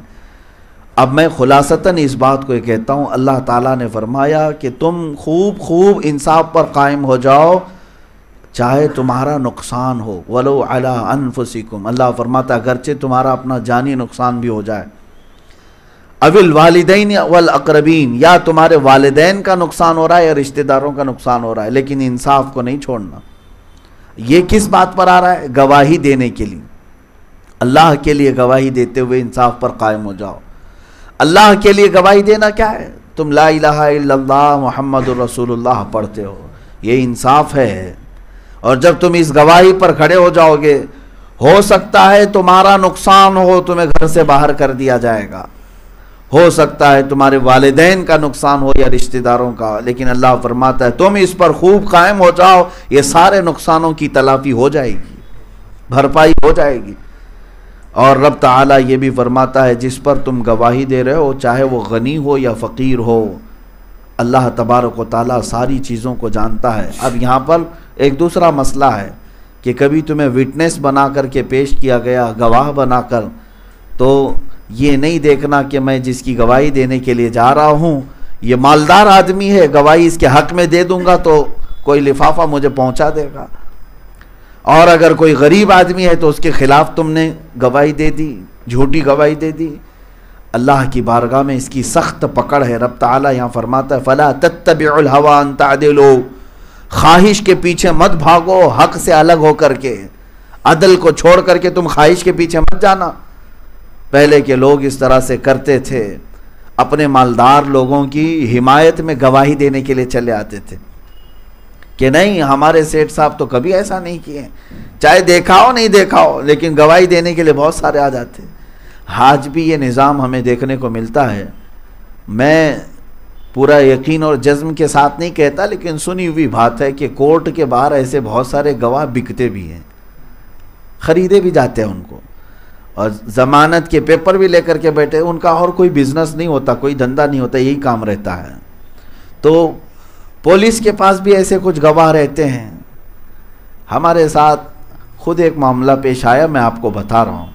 اب میں خلاصتاً اس بات کو یہ کہتا ہوں، اللہ تعالیٰ نے فرمایا کہ تم خوب انصاف پر قائم ہو جاؤ چاہے تمہارا نقصان ہو، وَلَوْ عَلَىٰ أَنفُسِكُمْ، اللہ فرماتا اگرچہ تمہارا اپنا جانی نقصان بھی ہو جائے، اَوِ الْوَالِدَيْنِ وَالْأَقْرَبِينَ، یا تمہارے والدین کا نقصان ہو رہا ہے یا رشتہ داروں کا نقصان ہو رہا ہے، لیکن انصاف کو نہیں چھوڑنا۔ یہ کس بات پر آ رہا ہے؟ گواہی دینے کے لیے، اللہ کے لیے گواہی دیتے ہوئے انصاف پر قائم ہو جاؤ۔ اللہ کے لیے گواہی دینا کیا ہے؟ تم لا الہ الا اللہ محمد الرسول اللہ پڑھتے ہو، یہ انصاف ہے۔ اور جب تم اس گواہی پر کھڑے ہو جاؤ گے، ہو سکتا ہے تمہارا نقصان ہو، تمہیں گھر سے باہر کر دیا جائے گا، ہو سکتا ہے تمہارے والدین کا نقصان ہو یا رشتہ داروں کا، لیکن اللہ فرماتا ہے تم اس پر خوب قائم ہو جاؤ، یہ سارے نقصانوں کی تلافی ہو جائے گی، بھرپائی ہو جائے گی۔ اور رب تعالیٰ یہ بھی فرماتا ہے جس پر تم گواہی دے رہے ہو، چاہے وہ غنی ہو یا فقیر ہو، اللہ تبارک و تعالیٰ ساری چیزوں کو جانتا ہے۔ اب یہاں پر ایک دوسرا مسئلہ ہے کہ کبھی تمہیں وٹنس بنا کر کے پیش کیا گیا، گواہ بنا کر، تو یہ نہیں دیکھنا کہ میں جس کی گواہی دینے کے لیے جا رہا ہوں یہ مالدار آدمی ہے، گواہی اس کے حق میں دے دوں گا تو کوئی لفافہ مجھے پہنچا دے گا، اور اگر کوئی غریب آدمی ہے تو اس کے خلاف تم نے گواہی دے دی، جھوٹی گواہی دے دی۔ اللہ کی بارگاہ میں اس کی سخت پکڑ ہے۔ رب تعالیٰ یہاں فرماتا ہے فَلَا تَتَّبِعُوا الْهَوَىٰ أَن تَعْدِلُوا، خواہش کے پیچھے مت بھاگو، حق سے الگ ہو کر کے، عدل کو چھوڑ کر کے تم خواہش کے پیچھے مت جانا۔ پہلے کے لوگ اس طرح سے کرتے تھے، اپنے مالدار لوگوں کی حمایت میں گواہی دینے کے لیے چلے آتے تھے کہ نہیں ہمارے سیٹھ صاحب تو کبھی ایسا نہیں کیے، چاہے دیکھا ہو نہیں دیکھا ہو، لیکن گواہی دینے کے لیے بہت سارے آ جاتے۔ آج بھی یہ نظام ہمیں دیکھنے کو ملتا ہے۔ میں پورا یقین اور جزم کے ساتھ نہیں کہتا، لیکن سنی ہوئی بات ہے کہ کورٹ کے باہر ایسے بہت سارے گواہ بکتے بھی ہیں، خریدے بھی جاتے ہیں ان کو، اور ضمانت کے پیپر بھی لے کر کے بیٹھے، ان کا اور کوئی بزنس نہیں ہوتا، کوئی دھندا نہیں ہوتا، یہی کام رہتا ہے۔ تو پولیس کے پاس بھی ایسے کچھ گواہ رہتے ہیں۔ ہمارے ساتھ خود ایک معاملہ پیش آیا، میں آپ کو بتا رہا ہوں۔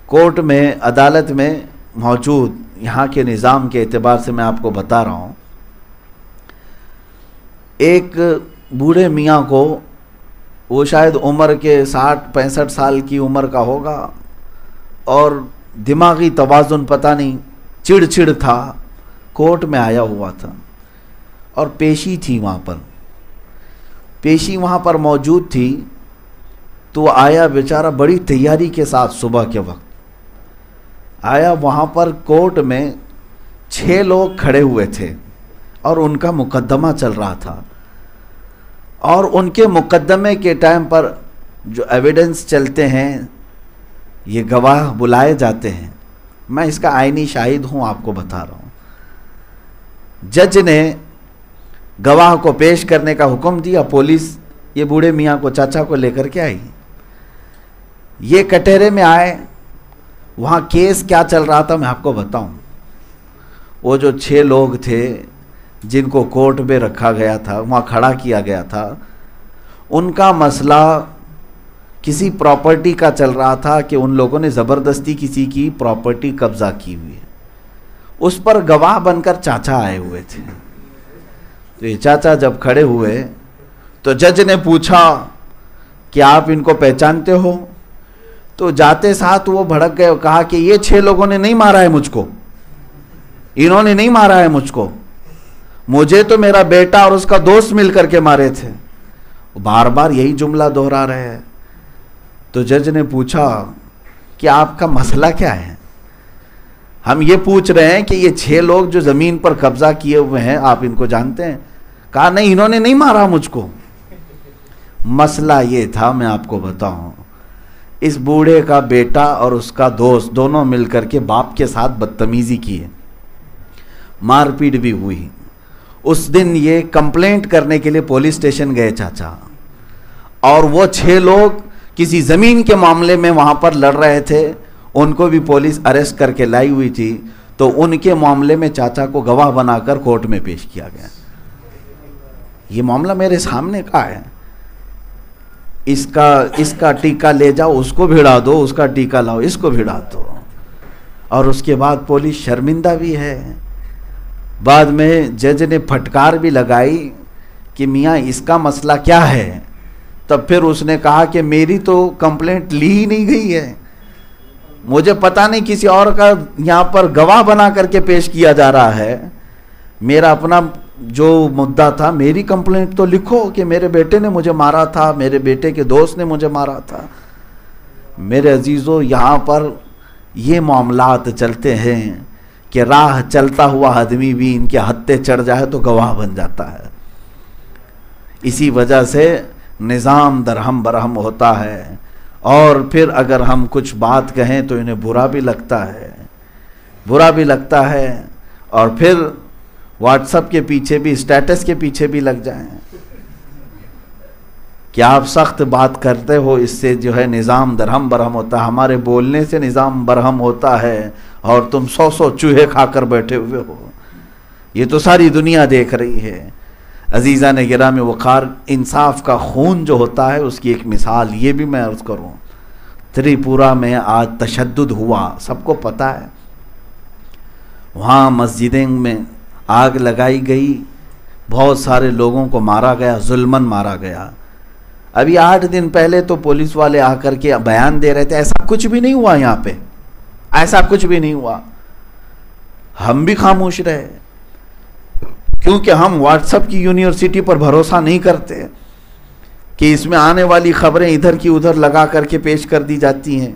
کورٹ میں، عدالت میں موجود یہاں کے نظام کے اعتبار سے میں آپ کو بتا رہا ہوں، ایک بوڑھے میاں کو، وہ شاید عمر کے 60-65 سال کی عمر کا ہوگا، اور دماغی توازن پتہ نہیں، چڑ تھا، کورٹ میں آیا ہوا تھا، اور پیشی تھی وہاں پر، پیشی وہاں پر موجود تھی، تو وہ آیا بیچارہ بڑی تیاری کے ساتھ، صبح کے وقت آیا۔ وہاں پر کورٹ میں 6 لوگ کھڑے ہوئے تھے اور ان کا مقدمہ چل رہا تھا، اور ان کے مقدمے کے ٹائم پر جو ایویڈنس چلتے ہیں، یہ گواہ بلائے جاتے ہیں، میں اس کا عینی شاہد ہوں، آپ کو بتا رہا ہوں۔ جج نے گواہ کو پیش کرنے کا حکم دیا، پولیس یہ بوڑھے میاں کو، چاچا کو لے کر کے آئی، یہ کٹہرے میں آئے۔ وہاں کیس کیا چل رہا تھا میں آپ کو بتاؤں۔ وہ جو 6 لوگ تھے جن کو کورٹ میں رکھا گیا تھا، وہاں کھڑا کیا گیا تھا، ان کا مسئلہ کسی پراپرٹی کا چل رہا تھا کہ ان لوگوں نے زبردستی کسی کی پراپرٹی قبضہ کی ہوئی ہے، اس پر گواہ بن کر چاچا آئے ہوئے تھے۔ تو یہ چاچا جب کھڑے ہوئے تو جج نے پوچھا کہ آپ ان کو پہچانتے ہو؟ تو جاتے ساتھ وہ بھڑک گئے اور کہا کہ یہ 6 لوگوں نے نہیں مارا ہے مجھ کو، انہوں نے نہیں مارا ہے مجھ کو، مجھے تو میرا بیٹا اور اس کا دوست مل کر کے مارے تھے۔ بار بار یہی جملہ دہرا رہے ہیں۔ تو جج نے پوچھا کہ آپ کا مسئلہ کیا ہے؟ ہم یہ پوچھ رہے ہیں کہ یہ 6 لوگ جو زمین پر قبضہ کیے ہوئے ہیں، آپ ان کو جانتے ہیں؟ کہا نہیں، انہوں نے نہیں مارا مجھ کو۔ مسئلہ یہ تھا، میں آپ کو بتاؤں، اس بوڑھے کا بیٹا اور اس کا دوست دونوں مل کر کے باپ کے ساتھ بدتمیزی کی ہے، مار پیٹ بھی ہوئی۔ اس دن یہ کمپلینٹ کرنے کے لیے پولیس اسٹیشن گئے چاچا، اور وہ 6 لوگ کسی زمین کے معاملے میں وہاں پر لڑ رہے تھے، ان کو بھی پولیس اریسٹ کر کے لائی ہوئی تھی، تو ان کے معاملے میں چاچا کو گواہ بنا کر کورٹ میں پیش کیا گیا۔ یہ معاملہ میرے سامنے کا ہے، اس کا ٹیکہ لے جاؤ، اس کو بھیڑا دو، اس کا ٹیکہ لاؤ، اس کو بھیڑا دو، اور اس کے بعد پولیس شرمندہ بھی ہے۔ بعد میں جج نے پھٹکار بھی لگائی کہ میاں اس کا مسئلہ کیا ہے؟ تب پھر اس نے کہا کہ میری تو کمپلینٹ لی ہی نہیں گئی ہے، مجھے پتہ نہیں کسی اور کا یہاں پر گواہ بنا کر کے پیش کیا جا رہا ہے، میرا اپنا جو مدعا تھا، میری کمپلینٹ تو لکھو کہ میرے بیٹے نے مجھے مارا تھا، میرے بیٹے کے دوست نے مجھے مارا تھا۔ میرے عزیزو، یہاں پر یہ معاملات چلتے ہیں کہ راہ چلتا ہوا آدمی بھی ان کے ہتھے چڑھ جائے تو گواہ بن جاتا ہے۔ اسی وجہ سے نظام درہم برہم ہوتا ہے، اور پھر اگر ہم کچھ بات کہیں تو انہیں برا بھی لگتا ہے، اور پھر واٹس ایپ کے پیچھے بھی، اسٹیٹس کے پیچھے بھی لگ جائیں کہ آپ سخت بات کرتے ہو، اس سے جو ہے نظام درہم برہم ہوتا ہے، ہمارے بولنے سے نظام برہم ہوتا ہے، اور تم 100 چوہے کھا کر بیٹھے ہوئے ہو۔ یہ تو ساری دنیا دیکھ رہی ہے۔ عزیزان گرامی وقار، انصاف کا خون جو ہوتا ہے اس کی ایک مثال یہ بھی میں عرض کروں۔ تریپورہ میں آج تشدد ہوا، سب کو پتہ ہے، وہاں مسجدیں میں آگ لگائی گئی، بہت سارے لوگوں کو مارا گیا، ظلماً مارا گیا۔ ابھی 8 دن پہلے تو پولیس والے آ کر کے بیان دے رہے تھے ایسا کچھ بھی نہیں ہوا، یہاں پہ ایسا کچھ بھی نہیں ہوا۔ ہم بھی خاموش رہے، کیونکہ ہم واٹس ایپ کی یونیورسٹی پر بھروسہ نہیں کرتے کہ اس میں آنے والی خبریں ادھر کی ادھر لگا کر کے پیش کر دی جاتی ہیں۔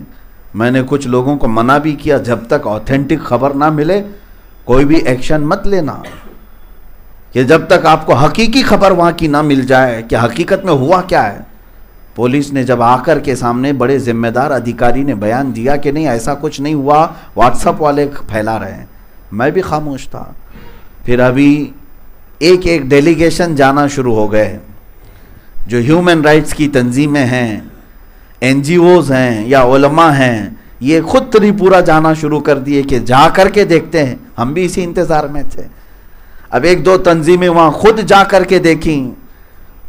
میں نے کچھ لوگوں کو منع بھی کیا، جب تک آتھینٹک خبر نہ ملے کوئی بھی ایکشن مت لینا، کہ جب تک آپ کو حقیقی خبر وہاں کی نہ مل جائے کہ حقیقت میں ہوا کیا ہے۔ پولیس نے جب آ کر کے سامنے بڑے ذمہ دار ادھیکاری نے بیان دیا کہ نہیں ایسا کچھ نہیں ہوا، واٹس ایپ والے پھیلا رہے ہیں، میں بھی خاموش تھا۔ پھر ابھی ایک ڈیلیگیشن جانا شروع ہو گئے، جو ہیومن رائٹس کی تنظیمیں ہیں، NGOs ہیں یا علماء ہیں، یہ خود تریپورہ جانا شروع کر دیے کہ جا کر کے دیکھتے ہیں۔ ہم بھی اسی انتظار میں تھے۔ اب 1-2 تنظیمیں وہاں خود جا کر کے دیکھیں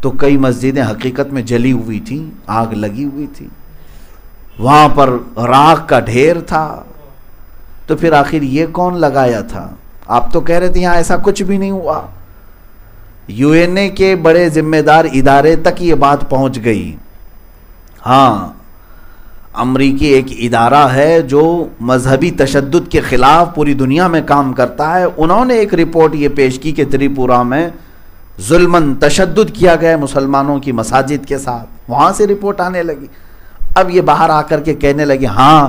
تو کئی مسجدیں حقیقت میں جلی ہوئی تھیں، آگ لگی ہوئی تھی، وہاں پر راکھ کا ڈھیر تھا۔ تو پھر آخر یہ کون لگایا تھا؟ آپ تو کہہ رہے تھے یہاں ایسا کچھ بھی نہیں ہوا۔ UN کے بڑے ذمہ دار ادارے تک یہ بات پہنچ گئی۔ ہاں، امریکی ایک ادارہ ہے جو مذہبی تشدد کے خلاف پوری دنیا میں کام کرتا ہے، انہوں نے ایک رپورٹ یہ پیش کی کہ تریپورہ میں ظلماً تشدد کیا گیا مسلمانوں کی مساجد کے ساتھ، وہاں سے رپورٹ آنے لگی۔ اب یہ باہر آ کر کے کہنے لگے ہاں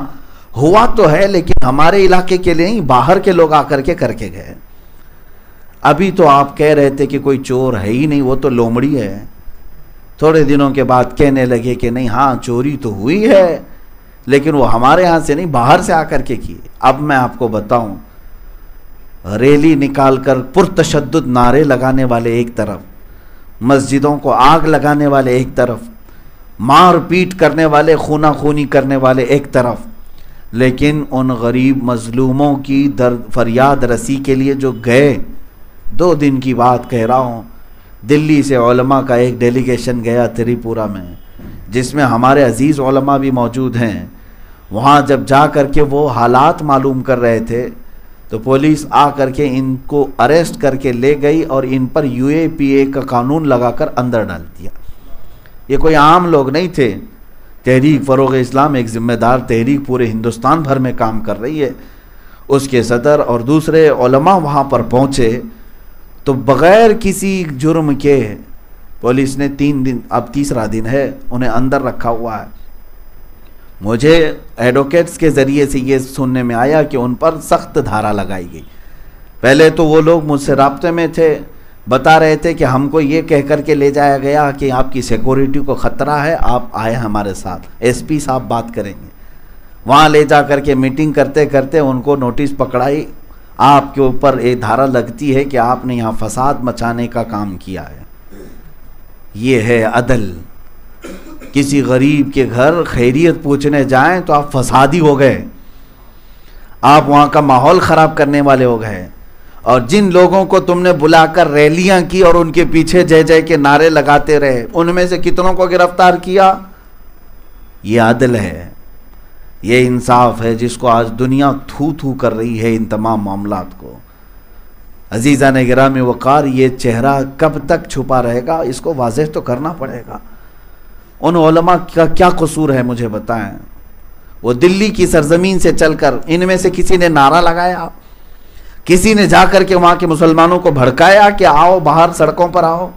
ہوا تو ہے، لیکن ہمارے علاقے کے لیے نہیں، باہر کے لوگ آ کر کے گئے۔ ابھی تو آپ کہہ رہے تھے کہ کوئی چور ہے ہی نہیں، وہ تو لومڑی ہے، تھوڑے دنوں کے بعد کہنے لگے کہ نہیں ہاں چوری تو ہوئی ہے، لیکن وہ ہمارے ہاں سے نہیں، باہر سے آ کر کے کی۔ اب میں آپ کو بتاؤں، ریلی نکال کر پرتشدد نعرے لگانے والے ایک طرف، مسجدوں کو آگ لگانے والے ایک طرف، مار پیٹ کرنے والے، خونہ خونی کرنے والے ایک طرف، لیکن ان غریب مظلوموں کی درد فریاد رسی کے لیے جو گئے، 2 دن کی بات کہہ رہا ہوں، دلی سے علماء کا ایک ڈیلیگیشن گیا تریپورہ میں، جس میں ہمارے عزیز علماء بھی موجود ہیں۔ وہاں جب جا کر کے وہ حالات معلوم کر رہے تھے تو پولیس آ کر کے ان کو اریسٹ کر کے لے گئی اور ان پر UAPA کا قانون لگا کر اندر ڈال دیا۔ یہ کوئی عام لوگ نہیں تھے، تحریک فروغ اسلام ایک ذمہ دار تحریک پورے ہندوستان بھر میں کام کر رہی ہے، اس کے صدر اور دوسرے علماء وہاں پر پہنچے تو بغیر کسی جرم کے پولیس نے 3 دن، اب تیسرا دن ہے، انہیں اندر رکھا ہوا ہے۔ مجھے ایڈوکیٹس کے ذریعے سے یہ سننے میں آیا کہ ان پر سخت دھارا لگائی گئی۔ پہلے تو وہ لوگ مجھ سے رابطے میں تھے، بتا رہے تھے کہ ہم کو یہ کہہ کر کے لے جایا گیا کہ آپ کی سیکورٹی کو خطرہ ہے، آپ آئے ہمارے ساتھ، SP صاحب بات کریں گے۔ وہاں لے جا کر کے میٹنگ کرتے کرتے ان کو نوٹس پکڑائی آپ کے اوپر ایک دھارا لگتی ہے کہ آپ نے یہاں فساد مچانے کا کام کیا ہے. یہ ہے عدل. کسی غریب کے گھر خیریت پوچھنے جائیں تو آپ فسادی ہو گئے، آپ وہاں کا ماحول خراب کرنے والے ہو گئے. اور جن لوگوں کو تم نے بلا کر ریلیاں کی اور ان کے پیچھے جے جے کے نعرے لگاتے رہے، ان میں سے کتنوں کو گرفتار کیا؟ یہ عدل ہے، یہ انصاف ہے، جس کو آج دنیا تھو تھو کر رہی ہے ان تمام معاملات کو. عزیزان گرامی وقار، یہ چہرہ کب تک چھپا رہے گا؟ اس کو واضح تو کرنا پڑے گا. ان علماء کا کیا قصور ہے مجھے بتائیں؟ وہ دلی کی سرزمین سے چل کر، ان میں سے کسی نے نعرہ لگایا؟ کسی نے جا کر کے وہاں کے مسلمانوں کو بھڑکایا کہ آؤ باہر سڑکوں پر آؤ؟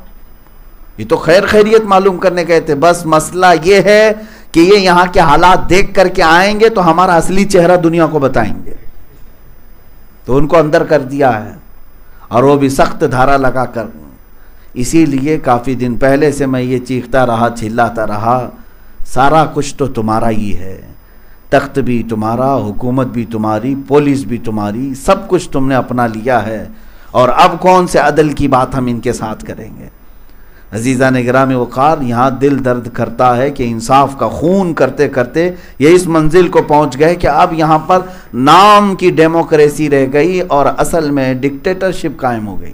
یہ تو خیر خیریت معلوم کرنے گئے تھے. بس مسئلہ یہ ہے کہ یہ یہاں کے حالات دیکھ کر کے آئیں گے تو ہمارا اصلی چہرہ دنیا کو بتائیں گے، تو ان کو اندر کر دیا ہے، اور وہ بھی سخت دھارا لگا کر. اسی لیے کافی دن پہلے سے میں یہ چیختا رہا، چلاتا رہا، سارا کچھ تو تمہارا ہی ہے، تخت بھی تمہارا، حکومت بھی تمہاری، پولیس بھی تمہاری، سب کچھ تم نے اپنا لیا ہے، اور اب کون سے عدل کی بات ہم ان کے ساتھ کریں گے؟ عزیزان گرامی وقار، یہاں دل درد کرتا ہے کہ انصاف کا خون کرتے کرتے یہ اس منزل کو پہنچ گئے کہ اب یہاں پر نام کی ڈیموکریسی رہ گئی اور اصل میں ڈکٹیٹرشپ قائم ہو گئی.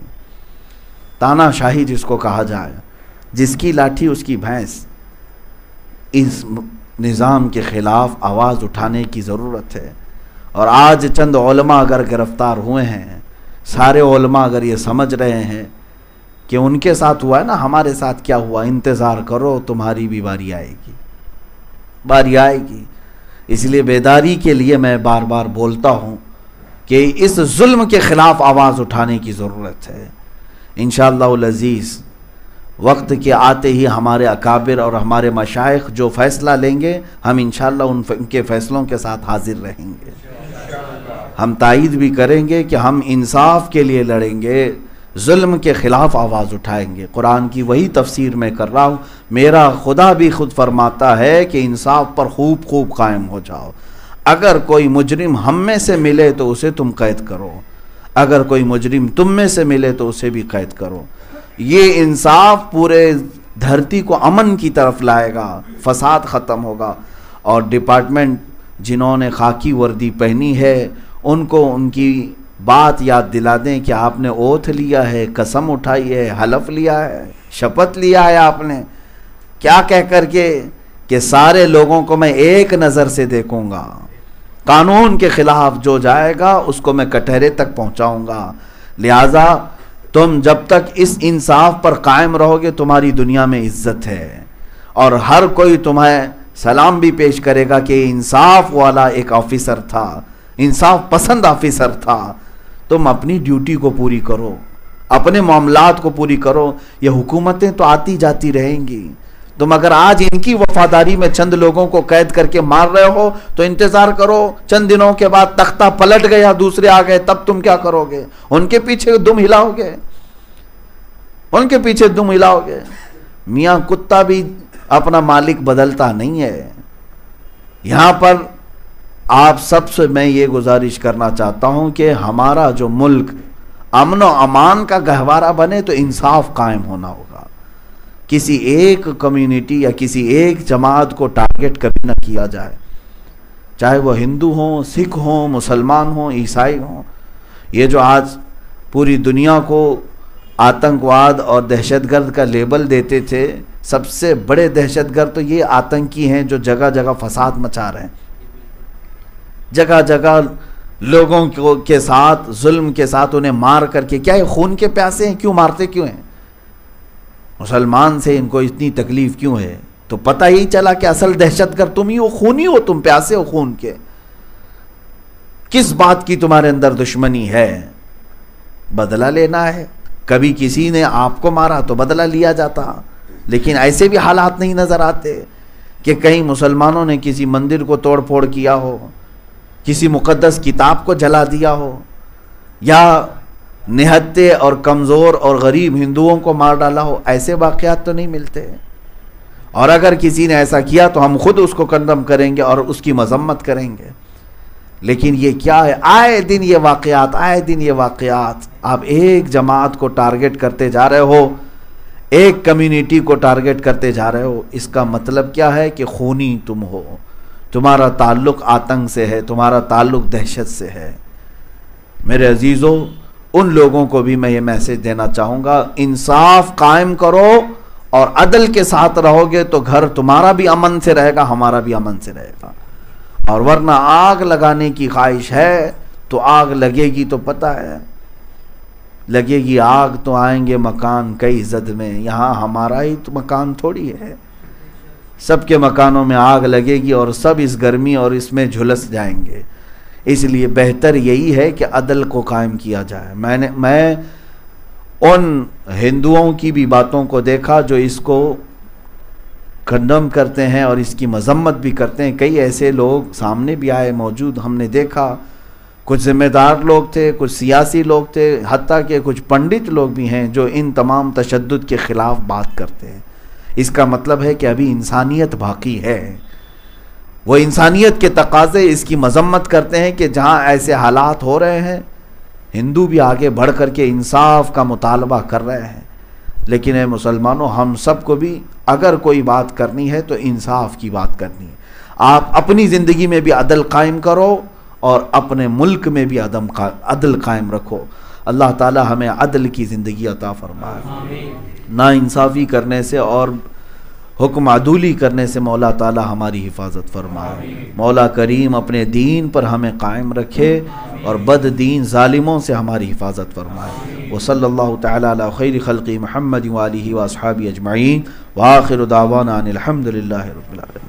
تانا شاہی جس کو کہا جائے، جس کی لاٹھی اس کی بھینس. اس نظام کے خلاف آواز اٹھانے کی ضرورت ہے. اور آج چند علماء اگر گرفتار ہوئے ہیں، سارے علماء اگر یہ سمجھ رہے ہیں کہ ان کے ساتھ ہوا ہے نا، ہمارے ساتھ کیا ہوا، انتظار کرو تمہاری بھی باری آئے گی، باری آئے گی. اس لیے بیداری کے لیے میں بار بار بولتا ہوں کہ اس ظلم کے خلاف آواز اٹھانے کی ضرورت ہے. انشاءاللہ العزیز وقت کے آتے ہی ہمارے اکابر اور ہمارے مشائخ جو فیصلہ لیں گے، ہم انشاءاللہ ان کے فیصلوں کے ساتھ حاضر رہیں گے. ہم تائید بھی کریں گے کہ ہم انصاف کے لیے لڑیں گے، ظلم کے خلاف آواز اٹھائیں گے. قرآن کی وہی تفسیر میں کر رہا ہوں. میرا خدا بھی خود فرماتا ہے کہ انصاف پر خوب خوب قائم ہو جاؤ. اگر کوئی مجرم ہم میں سے ملے تو اسے تم قید کرو، اگر کوئی مجرم تم میں سے ملے تو اسے بھی قید کرو. یہ انصاف پورے دھرتی کو امن کی طرف لائے گا، فساد ختم ہوگا. اور ڈپارٹمنٹ جنہوں نے خاکی وردی پہنی ہے ان کو ان کی بات یاد دلا دیں کہ آپ نے اوتھ لیا ہے، قسم اٹھائی ہے، حلف لیا ہے، شپت لیا ہے آپ نے، کیا کہہ کر کے کہ سارے لوگوں کو میں ایک نظر سے دیکھوں گا، قانون کے خلاف جو جائے گا اس کو میں کٹہرے تک پہنچاؤں گا. لہذا تم جب تک اس انصاف پر قائم رہو گے تمہاری دنیا میں عزت ہے، اور ہر کوئی تمہیں سلام بھی پیش کرے گا کہ انصاف والا ایک آفیسر تھا، انصاف پسند آفیسر تھا. تم اپنی ڈیوٹی کو پوری کرو، اپنے معاملات کو پوری کرو. یہ حکومتیں تو آتی جاتی رہیں گی. تم اگر آج ان کی وفاداری میں چند لوگوں کو قید کر کے مار رہے ہو تو انتظار کرو، چند دنوں کے بعد تختہ پلٹ گیا، دوسرے آ گئے، تب تم کیا کرو گے؟ ان کے پیچھے دم ہلاؤ گے، ان کے پیچھے دم ہلاؤ گے. میاں کتا بھی اپنا مالک بدلتا نہیں ہے. یہاں پر آپ سب سے میں یہ گزارش کرنا چاہتا ہوں کہ ہمارا جو ملک امن و امان کا گہوارہ بنے تو انصاف قائم ہونا ہوگا. کسی ایک کمیونٹی یا کسی ایک جماعت کو ٹارگٹ کبھی نہ کیا جائے، چاہے وہ ہندو ہوں، سکھ ہوں، مسلمان ہوں، عیسائی ہوں. یہ جو آج پوری دنیا کو آتنکواد اور دہشت گرد کا لیبل دیتے تھے، سب سے بڑے دہشت گرد تو یہ آتنکی ہیں جو جگہ جگہ فساد مچا رہے ہیں، جگہ جگہ لوگوں کے ساتھ ظلم کے ساتھ انہیں مار کر کے. کیا یہ خون کے پیاسے ہیں؟ کیوں مارتے کیوں ہیں؟ مسلمان سے ان کو اتنی تکلیف کیوں ہے؟ تو پتہ ہی چلا کہ اصل دہشت گرد تم ہی ہو، خونی ہو، تم پیاسے ہو خون کے. کس بات کی تمہارے اندر دشمنی ہے؟ بدلہ لینا ہے. کبھی کسی نے آپ کو مارا تو بدلہ لیا جاتا، لیکن ایسے بھی حالات نہیں نظر آتے کہ کہیں مسلمانوں نے کسی مندر کو توڑ پھوڑ کیا ہو، کسی مقدس کتاب کو جلا دیا ہو، یا نہتے اور کمزور اور غریب ہندوؤں کو مار ڈالا ہو. ایسے واقعات تو نہیں ملتے. اور اگر کسی نے ایسا کیا تو ہم خود اس کو کنڈم کریں گے اور اس کی مذمت کریں گے. لیکن یہ کیا ہے، آئے دن یہ واقعات، آپ ایک جماعت کو ٹارگٹ کرتے جا رہے ہو، ایک کمیونٹی کو ٹارگٹ کرتے جا رہے ہو، اس کا مطلب کیا ہے کہ خونی تم ہو، تمہارا تعلق آتنک سے ہے، تمہارا تعلق دہشت سے ہے۔ میرے عزیزو، ان لوگوں کو بھی میں یہ میسج دینا چاہوں گا، انصاف قائم کرو اور عدل کے ساتھ رہو گے تو گھر تمہارا بھی امن سے رہے گا، ہمارا بھی امن سے رہے گا۔ اور ورنہ آگ لگانے کی خواہش ہے تو آگ لگے گی، تو پتہ ہے لگے گی آگ تو آئیں گے مکان کئی زد میں، یہاں ہمارا ہی تو مکان تھوڑی ہے، سب کے مکانوں میں آگ لگے گی اور سب اس گرمی اور اس میں جھلس جائیں گے۔ اس لیے بہتر یہی ہے کہ عدل کو قائم کیا جائے۔ میں ان ہندوؤں کی بھی باتوں کو دیکھا جو اس کو کنڈم کرتے ہیں اور اس کی مذمت بھی کرتے ہیں، کئی ایسے لوگ سامنے بھی آئے، موجود ہم نے دیکھا، کچھ ذمہ دار لوگ تھے، کچھ سیاسی لوگ تھے، حتیٰ کہ کچھ پنڈت لوگ بھی ہیں جو ان تمام تشدد کے خلاف بات کرتے ہیں۔ اس کا مطلب ہے کہ ابھی انسانیت باقی ہے، وہ انسانیت کے تقاضے اس کی مذمت کرتے ہیں کہ جہاں ایسے حالات ہو رہے ہیں ہندو بھی آگے بڑھ کر کے انصاف کا مطالبہ کر رہے ہیں۔ لیکن اے مسلمانوں، ہم سب کو بھی اگر کوئی بات کرنی ہے تو انصاف کی بات کرنی ہے۔ آپ اپنی زندگی میں بھی عدل قائم کرو اور اپنے ملک میں بھی عدل قائم رکھو۔ اللہ تعالی ہمیں عدل کی زندگی عطا فرمائے۔ نا انصافی کرنے سے اور حکم عدولی کرنے سے مولا تعالی ہماری حفاظت فرمائے۔ مولا کریم اپنے دین پر ہمیں قائم رکھے اور بد دین ظالموں سے ہماری حفاظت فرمائے۔ وصلی اللہ تعالی علی خیر خلق محمد وآلہ واصحابہ اجمعین، وآخر دعوانا ان الحمد للہ رب العالمین۔